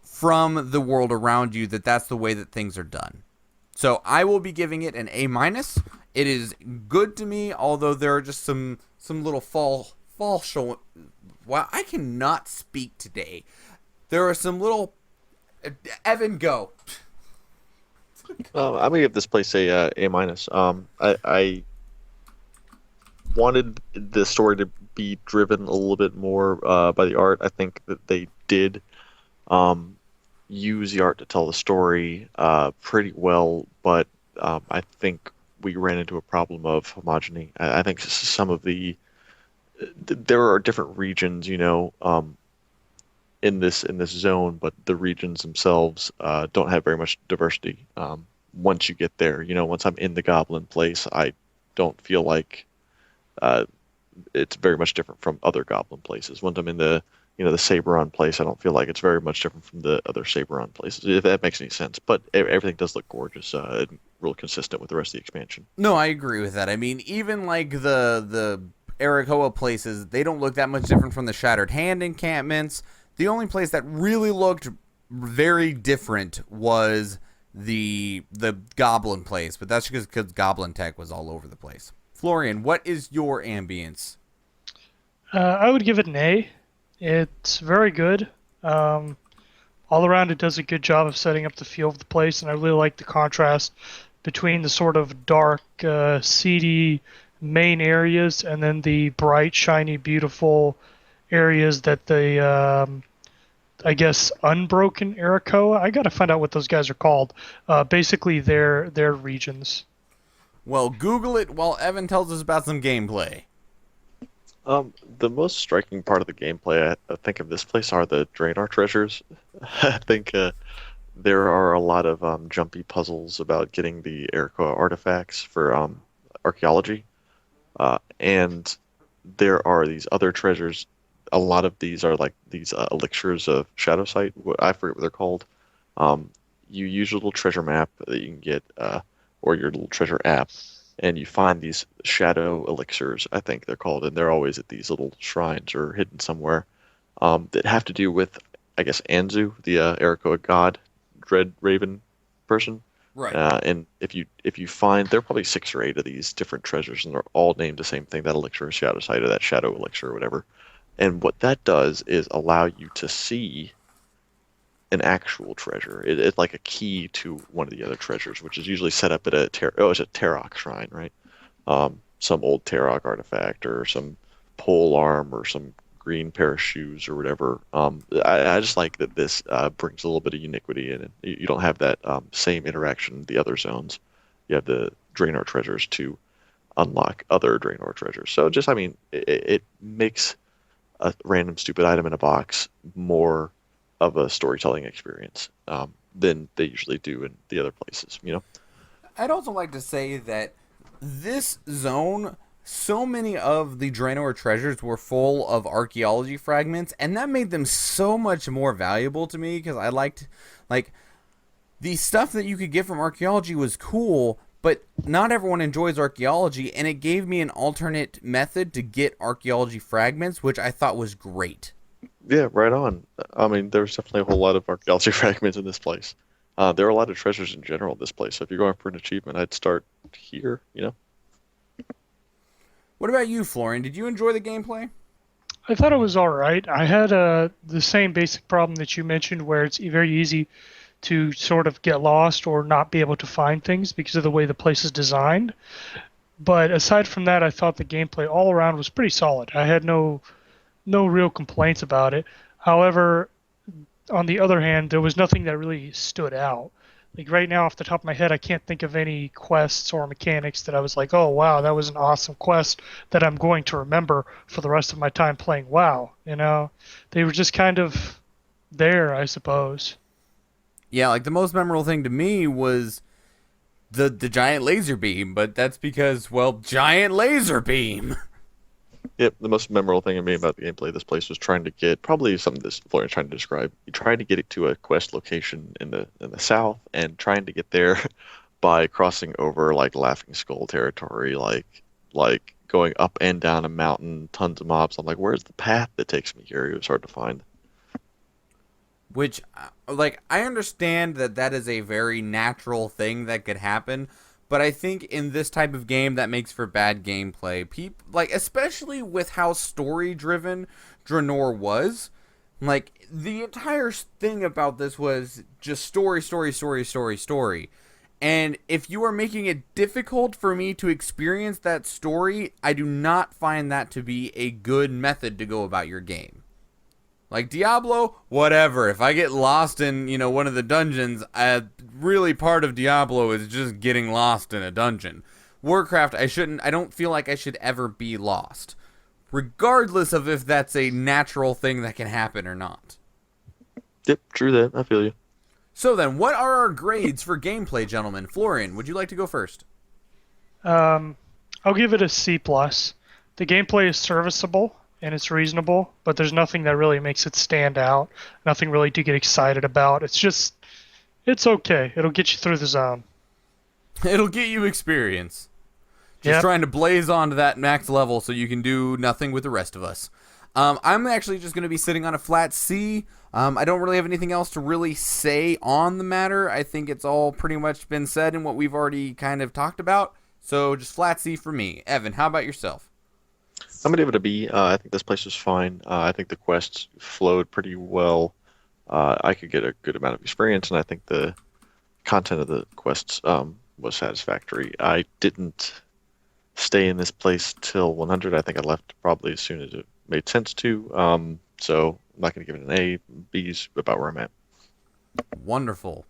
Speaker 1: from the world around you that that's the way that things are done. So I will be giving it an A-. It is good to me, although there are just some little fall show. Wow, I cannot speak today. There are some little... Evan, go.
Speaker 2: I'm gonna give this place a A-. I wanted the story to be driven a little bit more by the art. I think that they did use the art to tell the story pretty well, but I think we ran into a problem of homogeny. I think some of there are different regions, you know, in this zone, but the regions themselves don't have very much diversity. Once you get there, you know, once I'm in the Goblin place, I don't feel like it's very much different from other Goblin places. Once I'm in the Saberon place, I don't feel like it's very much different from the other Saberon places, if that makes any sense. But everything does look gorgeous, and real consistent with the rest of the expansion.
Speaker 1: No, I agree with that. I mean, even like the Arakoa places, they don't look that much different from the Shattered Hand encampments. The only place that really looked very different was the Goblin place, but that's just because Goblin tech was all over the place. Florian, what is your ambience?
Speaker 3: I would give it an A. It's very good. All around, it does a good job of setting up the feel of the place, and I really like the contrast between the sort of dark, seedy main areas and then the bright, shiny, beautiful areas that the, I guess, unbroken Arakoa. I gotta find out what those guys are called. Basically, their regions.
Speaker 1: Well, Google it while Evan tells us about some gameplay.
Speaker 2: The most striking part of the gameplay, I think, of this place are the Draenor treasures. I think there are a lot of jumpy puzzles about getting the Arakoa artifacts for archaeology, and there are these other treasures. A lot of these are like these elixirs of shadow sight. I forget what they're called. You use a little treasure map that you can get, or your little treasure app, and you find these shadow elixirs, I think they're called, and they're always at these little shrines or hidden somewhere, that have to do with, I guess, Anzu, the Arakoa god, Dread Raven person.
Speaker 1: Right.
Speaker 2: And if you find, there are probably 6 or 8 of these different treasures, and they're all named the same thing, that elixir of shadow sight or that shadow elixir or whatever. And what that does is allow you to see an actual treasure. It's like a key to one of the other treasures, which is usually set up at it's a Tarok shrine, right? Some old Tarok artifact or some pole arm or some green pair of shoes or whatever. I just like that this brings a little bit of uniquity in it. You don't have that same interaction in the other zones. You have the Draenor treasures to unlock other Draenor treasures. So just, I mean, it makes a random stupid item in a box more of a storytelling experience than they usually do in the other places, you know?
Speaker 1: I'd also like to say that this zone, so many of the Draenor treasures were full of archaeology fragments, and that made them so much more valuable to me because I liked, like, the stuff that you could get from archaeology was cool, but not everyone enjoys archaeology, and it gave me an alternate method to get archaeology fragments, which I thought was great.
Speaker 2: Yeah, right on. I mean, there's definitely a whole lot of archaeology fragments in this place. There are a lot of treasures in general in this place. So if you're going for an achievement, I'd start here, you know?
Speaker 1: What about you, Florian? Did you enjoy the gameplay?
Speaker 3: I thought it was all right. I had the same basic problem that you mentioned, where it's very easy to sort of get lost or not be able to find things because of the way the place is designed. But aside from that, I thought the gameplay all around was pretty solid. I had no real complaints about it. However, on the other hand, there was nothing that really stood out. Like right now, off the top of my head, I can't think of any quests or mechanics that I was like, oh, wow, that was an awesome quest that I'm going to remember for the rest of my time playing WoW. You know, they were just kind of there, I suppose.
Speaker 1: Yeah, like the most memorable thing to me was the giant laser beam, but that's because, well, giant laser beam.
Speaker 2: Yep, the most memorable thing to me about the gameplay of this place was trying to get probably something this Florian's trying to describe. You tried to get it to a quest location in the south, and trying to get there by crossing over like Laughing Skull territory, like going up and down a mountain, tons of mobs. I'm like, where's the path that takes me here? It was hard to find.
Speaker 1: Which, like, I understand that that is a very natural thing that could happen, but I think in this type of game that makes for bad gameplay. Like, especially with how story-driven Draenor was. Like, the entire thing about this was just story, story, story, story, story. And if you are making it difficult for me to experience that story, I do not find that to be a good method to go about your game. Like Diablo, whatever. If I get lost in, one of the dungeons, really part of Diablo is just getting lost in a dungeon. Warcraft, I don't feel like I should ever be lost, regardless of if that's a natural thing that can happen or not.
Speaker 2: Yep, true that. I feel you.
Speaker 1: So then, what are our grades for gameplay, gentlemen? Florian, would you like to go first?
Speaker 3: I'll give it a C+. The gameplay is serviceable and it's reasonable, but there's nothing that really makes it stand out. Nothing really to get excited about. It's okay. It'll get you through the zone.
Speaker 1: It'll get you experience. Just
Speaker 3: Yep.
Speaker 1: trying to blaze onto that max level so you can do nothing with the rest of us. I'm actually just going to be sitting on a flat C. I don't really have anything else to really say on the matter. I think it's all pretty much been said in what we've already kind of talked about. So just flat C for me. Evan, how about yourself?
Speaker 2: I'm gonna give it a B. I think this place was fine. I think the quests flowed pretty well. I could get a good amount of experience, and I think the content of the quests was satisfactory. I didn't stay in this place till 100. I think I left probably as soon as it made sense to. So I'm not going to give it an A. B's about where I'm at.
Speaker 1: Wonderful.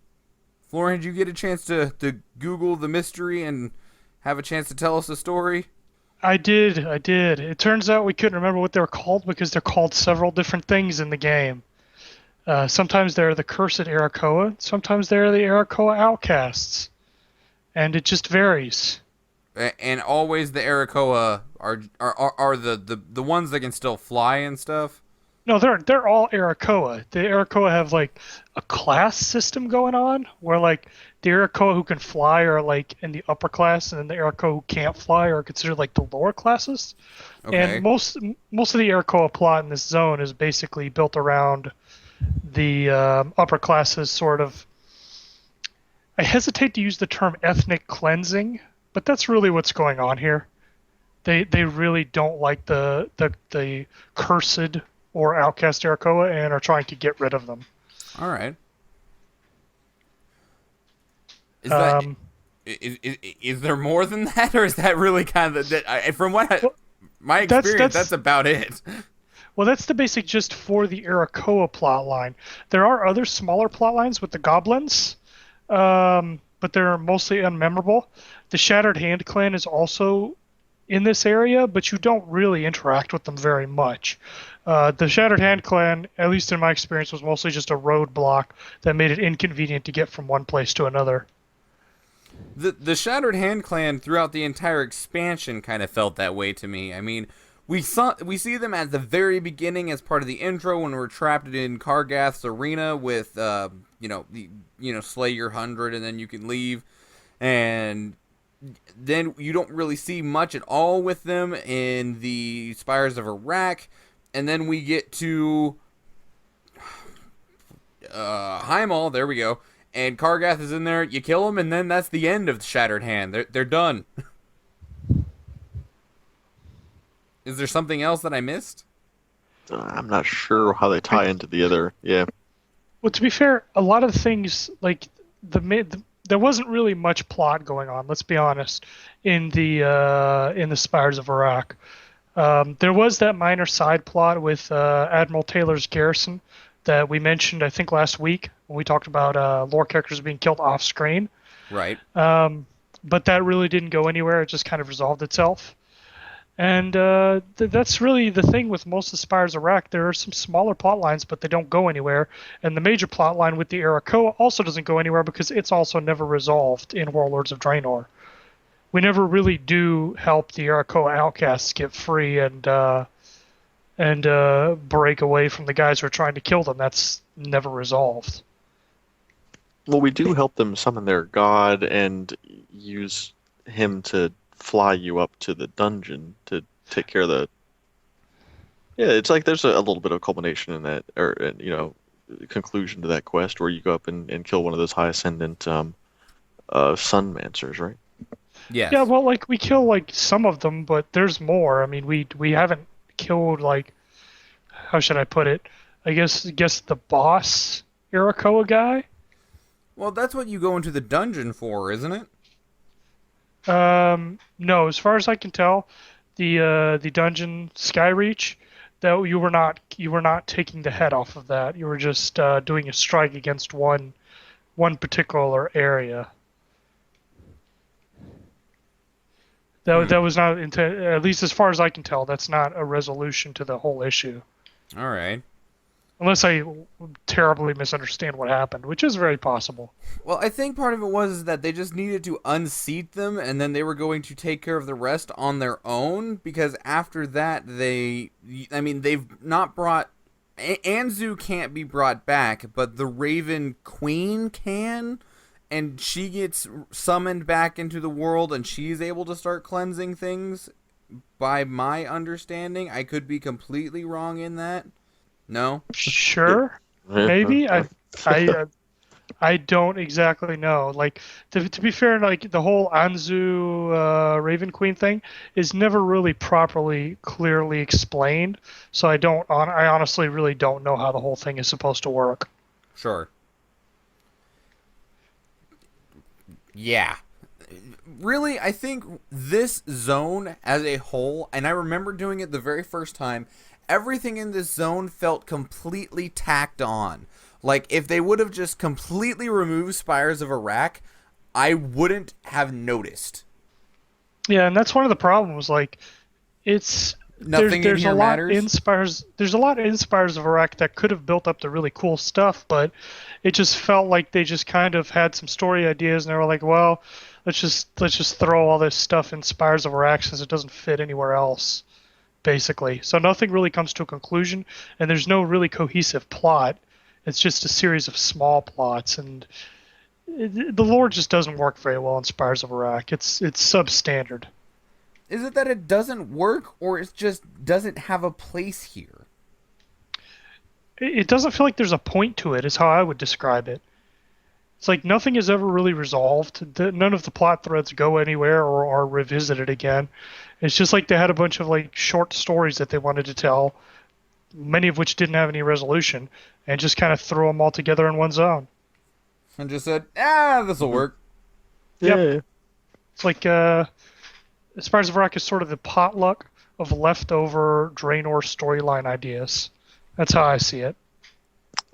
Speaker 1: Florian, did you get a chance to Google the mystery and have a chance to tell us a story?
Speaker 3: I did. It turns out we couldn't remember what they were called because they're called several different things in the game. Sometimes they're the Cursed Arakoa, sometimes they're the Arakoa Outcasts. And it just varies.
Speaker 1: And always the Arakoa are the ones that can still fly and stuff?
Speaker 3: No, they're all Arakoa. The Arakoa have like a class system going on where like the Arakoa who can fly are like in the upper class, and then the Arakoa who can't fly are considered like the lower classes.
Speaker 1: Okay.
Speaker 3: And most of the Arakoa plot in this zone is basically built around the upper classes sort of. I hesitate to use the term ethnic cleansing, but that's really what's going on here. They really don't like the cursed or outcast Arakoa and are trying to get rid of them.
Speaker 1: All right. Is that is there more than that, or is that really kind of from my experience? That's about it.
Speaker 3: Well, that's the basic gist for the Arakoa plotline. There are other smaller plotlines with the goblins, but they're mostly unmemorable. The Shattered Hand clan is also in this area, but you don't really interact with them very much. The Shattered Hand clan, at least in my experience, was mostly just a roadblock that made it inconvenient to get from one place to another.
Speaker 1: The Shattered Hand clan throughout the entire expansion kind of felt that way to me. I mean, we see them at the very beginning as part of the intro when we're trapped in Kargath's arena with slay your 100 and then you can leave, and then you don't really see much at all with them in the Spires of Arak, and then we get to Heimal. There we go. And Kargath is in there. You kill him, and then that's the end of the Shattered Hand. They're done. Is there something else that I missed?
Speaker 2: I'm not sure how they tie into the other. Yeah.
Speaker 3: Well, to be fair, a lot of the things like there wasn't really much plot going on. Let's be honest. In the Spires of Arak, there was that minor side plot with Admiral Taylor's garrison that we mentioned, I think, last week when we talked about lore characters being killed off screen.
Speaker 1: Right.
Speaker 3: But that really didn't go anywhere. It just kind of resolved itself. And that's really the thing with most of the Spires of Arak. There are some smaller plot lines, but they don't go anywhere. And the major plot line with the Arakoa also doesn't go anywhere because it's also never resolved in Warlords of Draenor. We never really do help the Arakoa outcasts get free and break away from the guys who are trying to kill them. That's never resolved.
Speaker 2: Well, we do help them summon their god and use him to fly you up to the dungeon to take care of the... Yeah, it's like there's a little bit of culmination in that, or conclusion to that quest where you go up and kill one of those high ascendant Sunmancers, right?
Speaker 1: Yes.
Speaker 3: Yeah, well, like we kill like some of them, but there's more. I mean, we haven't killed like, how should I put it? I guess the boss Arakoa guy.
Speaker 1: Well, that's what you go into the dungeon for, isn't it?
Speaker 3: No, as far as I can tell, the dungeon Skyreach, that you were not taking the head off of that. You were just doing a strike against one particular area. That was not at least as far as I can tell. That's not a resolution to the whole issue.
Speaker 1: All right.
Speaker 3: Unless I terribly misunderstand what happened, which is very possible.
Speaker 1: Well, I think part of it was that they just needed to unseat them, and then they were going to take care of the rest on their own, because after that, they've not brought... Anzu can't be brought back, but the Raven Queen can, and she gets summoned back into the world, and she's able to start cleansing things, by my understanding. I could be completely wrong in that. No?
Speaker 3: Sure. Maybe. I don't exactly know. Like, to be fair, like the whole Anzu Raven Queen thing is never really properly, clearly explained. So I honestly really don't know how the whole thing is supposed to work.
Speaker 1: Sure. Yeah. Really, I think this zone as a whole, and I remember doing it the very first time, everything in this zone felt completely tacked on. Like, if they would have just completely removed Spires of Arak, I wouldn't have noticed.
Speaker 3: Yeah, and that's one of the problems. Like, there's a lot in Spires. There's a lot in Spires of Arak that could have built up the really cool stuff, but it just felt like they just kind of had some story ideas, and they were like, well, let's just throw all this stuff in Spires of Arak since it doesn't fit anywhere else. Basically. So nothing really comes to a conclusion, and there's no really cohesive plot. It's just a series of small plots, and the lore just doesn't work very well in Spires of Arak. It's substandard.
Speaker 1: Is it that it doesn't work, or it just doesn't have a place here?
Speaker 3: It doesn't feel like there's a point to it, is how I would describe it. It's like nothing is ever really resolved. None of the plot threads go anywhere or are revisited again. It's just like they had a bunch of like short stories that they wanted to tell, many of which didn't have any resolution, and just kind of threw them all together in one zone.
Speaker 1: And just said, this'll work.
Speaker 3: Yep. It's like Spires of Arak is sort of the potluck of leftover Draenor storyline ideas. That's how I see it.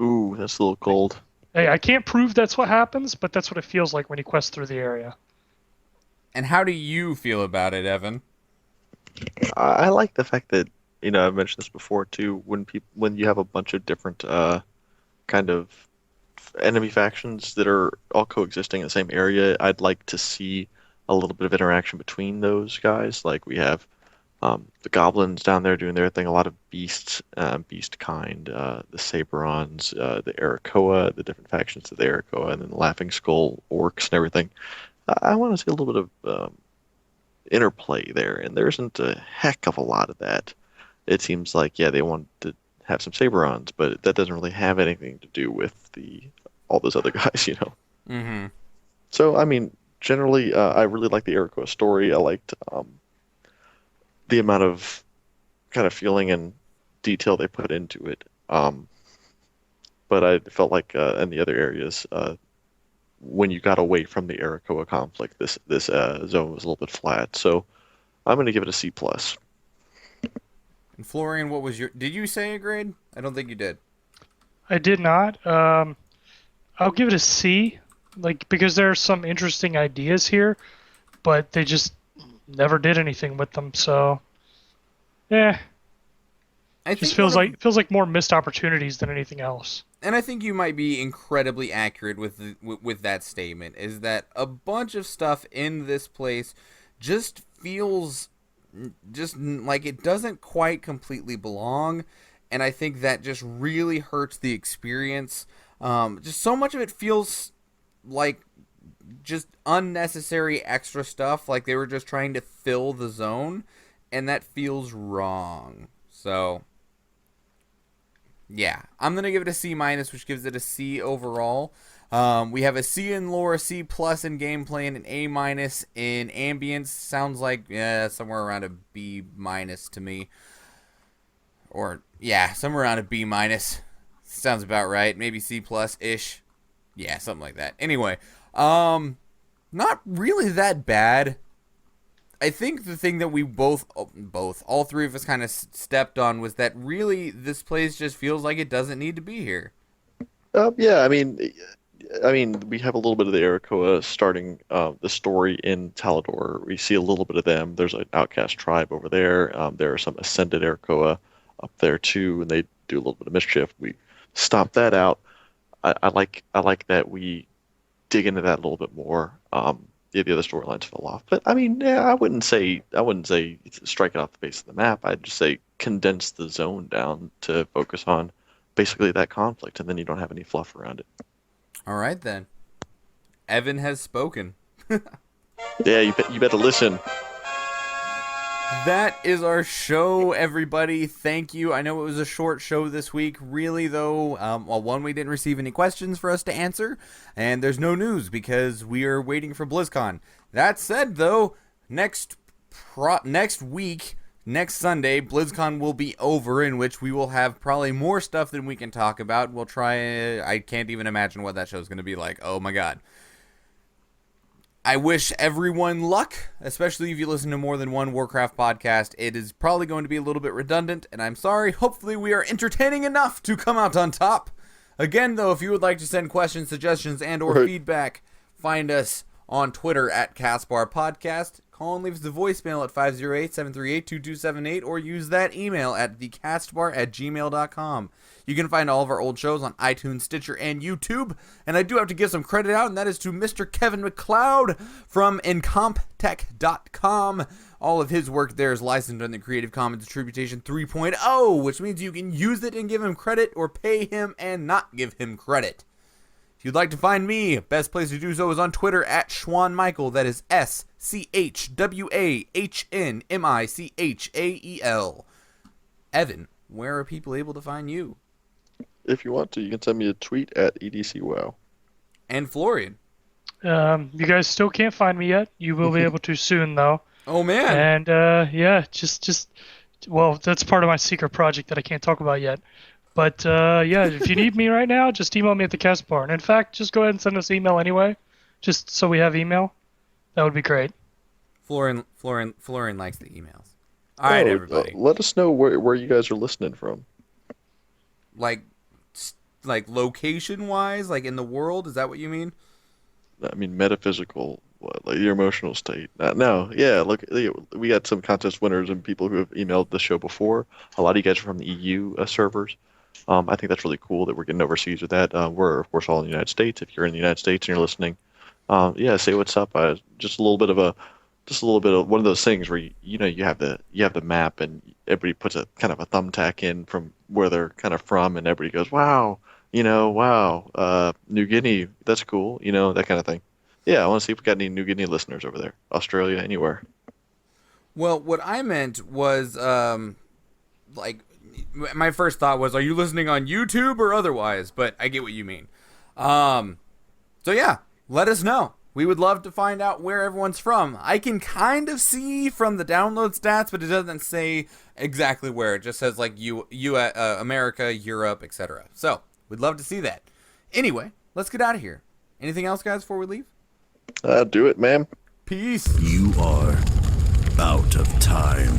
Speaker 2: Ooh, that's a little cold.
Speaker 3: Hey, I can't prove that's what happens, but that's what it feels like when you quest through the area.
Speaker 1: And how do you feel about it, Evan?
Speaker 2: I like the fact that, I've mentioned this before too, when you have a bunch of different kind of enemy factions that are all coexisting in the same area, I'd like to see a little bit of interaction between those guys. Like we have the goblins down there doing their thing, a lot of beasts, beast kind, the Saberons, the Arakoa, the different factions of the Arakoa, and then the Laughing Skull orcs and everything. I want to see a little bit of interplay there, and there isn't a heck of a lot of that. It seems like, yeah, they want to have some Saberons, but that doesn't really have anything to do with all those other guys.
Speaker 1: Mm-hmm.
Speaker 2: So, I mean, generally, I really like the Arakoa story. I liked the amount of kind of feeling and detail they put into it. But I felt like in the other areas, when you got away from the Arakoa conflict, this zone was a little bit flat. So I'm going to give it a C plus.
Speaker 1: And Florian, what was your? Did you say a grade? I don't think you did.
Speaker 3: I did not. I'll give it a C, because there are some interesting ideas here, but they just never did anything with them. So, yeah,
Speaker 1: I
Speaker 3: just
Speaker 1: think
Speaker 3: feels like more missed opportunities than anything else.
Speaker 1: And I think you might be incredibly accurate with that statement. Is that a bunch of stuff in this place just feels just like it doesn't quite completely belong, and I think that just really hurts the experience. Just so much of it feels like just unnecessary extra stuff, like they were just trying to fill the zone, and that feels wrong. So, yeah, I'm going to give it a C minus, which gives it a C overall. We have a C in lore, a C plus in gameplay, and an A minus in ambience. Sounds like somewhere around a B minus to me. Or, yeah, somewhere around a B minus. Sounds about right. Maybe C plus-ish. Yeah, something like that. Anyway, not really that bad. I think the thing that we all three of us kind of stepped on was that really this place just feels like it doesn't need to be here.
Speaker 2: Yeah, I mean, we have a little bit of the Arakoa starting the story in Talador. We see a little bit of them. There's an outcast tribe over there. There are some ascended Arakoa up there too, and they do a little bit of mischief. We stomp that out. I like that we dig into that a little bit more. The other storylines fell off, but I mean, yeah, I wouldn't say strike it off the face of the map. I'd just say condense the zone down to focus on basically that conflict, and then you don't have any fluff around it.
Speaker 1: All right, then. Evan has spoken.
Speaker 2: Yeah, you better listen.
Speaker 1: That is our show, everybody. Thank you. I know it was a short show this week. Really, though, one, we didn't receive any questions for us to answer, and there's no news because we are waiting for BlizzCon. That said, though, next week, next Sunday, BlizzCon will be over, in which we will have probably more stuff than we can talk about. We'll try. I can't even imagine what that show is going to be like. Oh, my God. I wish everyone luck, especially if you listen to more than one Warcraft podcast. It is probably going to be a little bit redundant, and I'm sorry. Hopefully we are entertaining enough to come out on top. Again, though, if you would like to send questions, suggestions, and or feedback, find us on Twitter at Castbar Podcast. Call and leave us a voicemail at 508-738-2278, or use that email at thecastbar@gmail.com. You can find all of our old shows on iTunes, Stitcher, and YouTube. And I do have to give some credit out, and that is to Mr. Kevin McLeod from incomptech.com. All of his work there is licensed under the Creative Commons Attribution 3.0, which means you can use it and give him credit, or pay him and not give him credit. If you'd like to find me, best place to do so is on Twitter at SchwanMichael. That is SchWahnMichael. Evan, where are people able to find you?
Speaker 2: If you want to, you can send me a tweet at EDCWow.
Speaker 1: And Florian.
Speaker 3: You guys still can't find me yet. You will be able to soon, though.
Speaker 1: Oh, man.
Speaker 3: And, yeah, well, that's part of my secret project that I can't talk about yet. But, yeah, if you need me right now, just email me at the Castbar. And, in fact, just go ahead and send us email anyway, just so we have email. That would be great.
Speaker 1: Florian likes the emails. All right, everybody.
Speaker 2: Let us know where you guys are listening from.
Speaker 1: Like location wise, like in the world, is that what you mean?
Speaker 2: I mean, metaphysical, like your emotional state. No, yeah. Look, we got some contest winners and people who have emailed the show before. A lot of you guys are from the EU servers. I think that's really cool that we're getting overseas with that. We're of course all in the United States. If you're in the United States and you're listening, yeah, say what's up. Just a little bit of one of those things where you have the map and everybody puts a kind of a thumbtack in from where they're kind of from, and everybody goes, wow, wow, New Guinea, that's cool, that kind of thing. Yeah, I want to see if we got any New Guinea listeners over there, Australia, anywhere.
Speaker 1: Well, what I meant was like my first thought was, are you listening on YouTube or otherwise? But I get what you mean. So yeah, let us know. We would love to find out where everyone's from. I can kind of see from the download stats, but it doesn't say exactly where. It just says like America, Europe, etc. So we'd love to see that. Anyway, let's get out of here. Anything else, guys, before we leave?
Speaker 2: Do it, ma'am.
Speaker 1: Peace.
Speaker 4: You are out of time.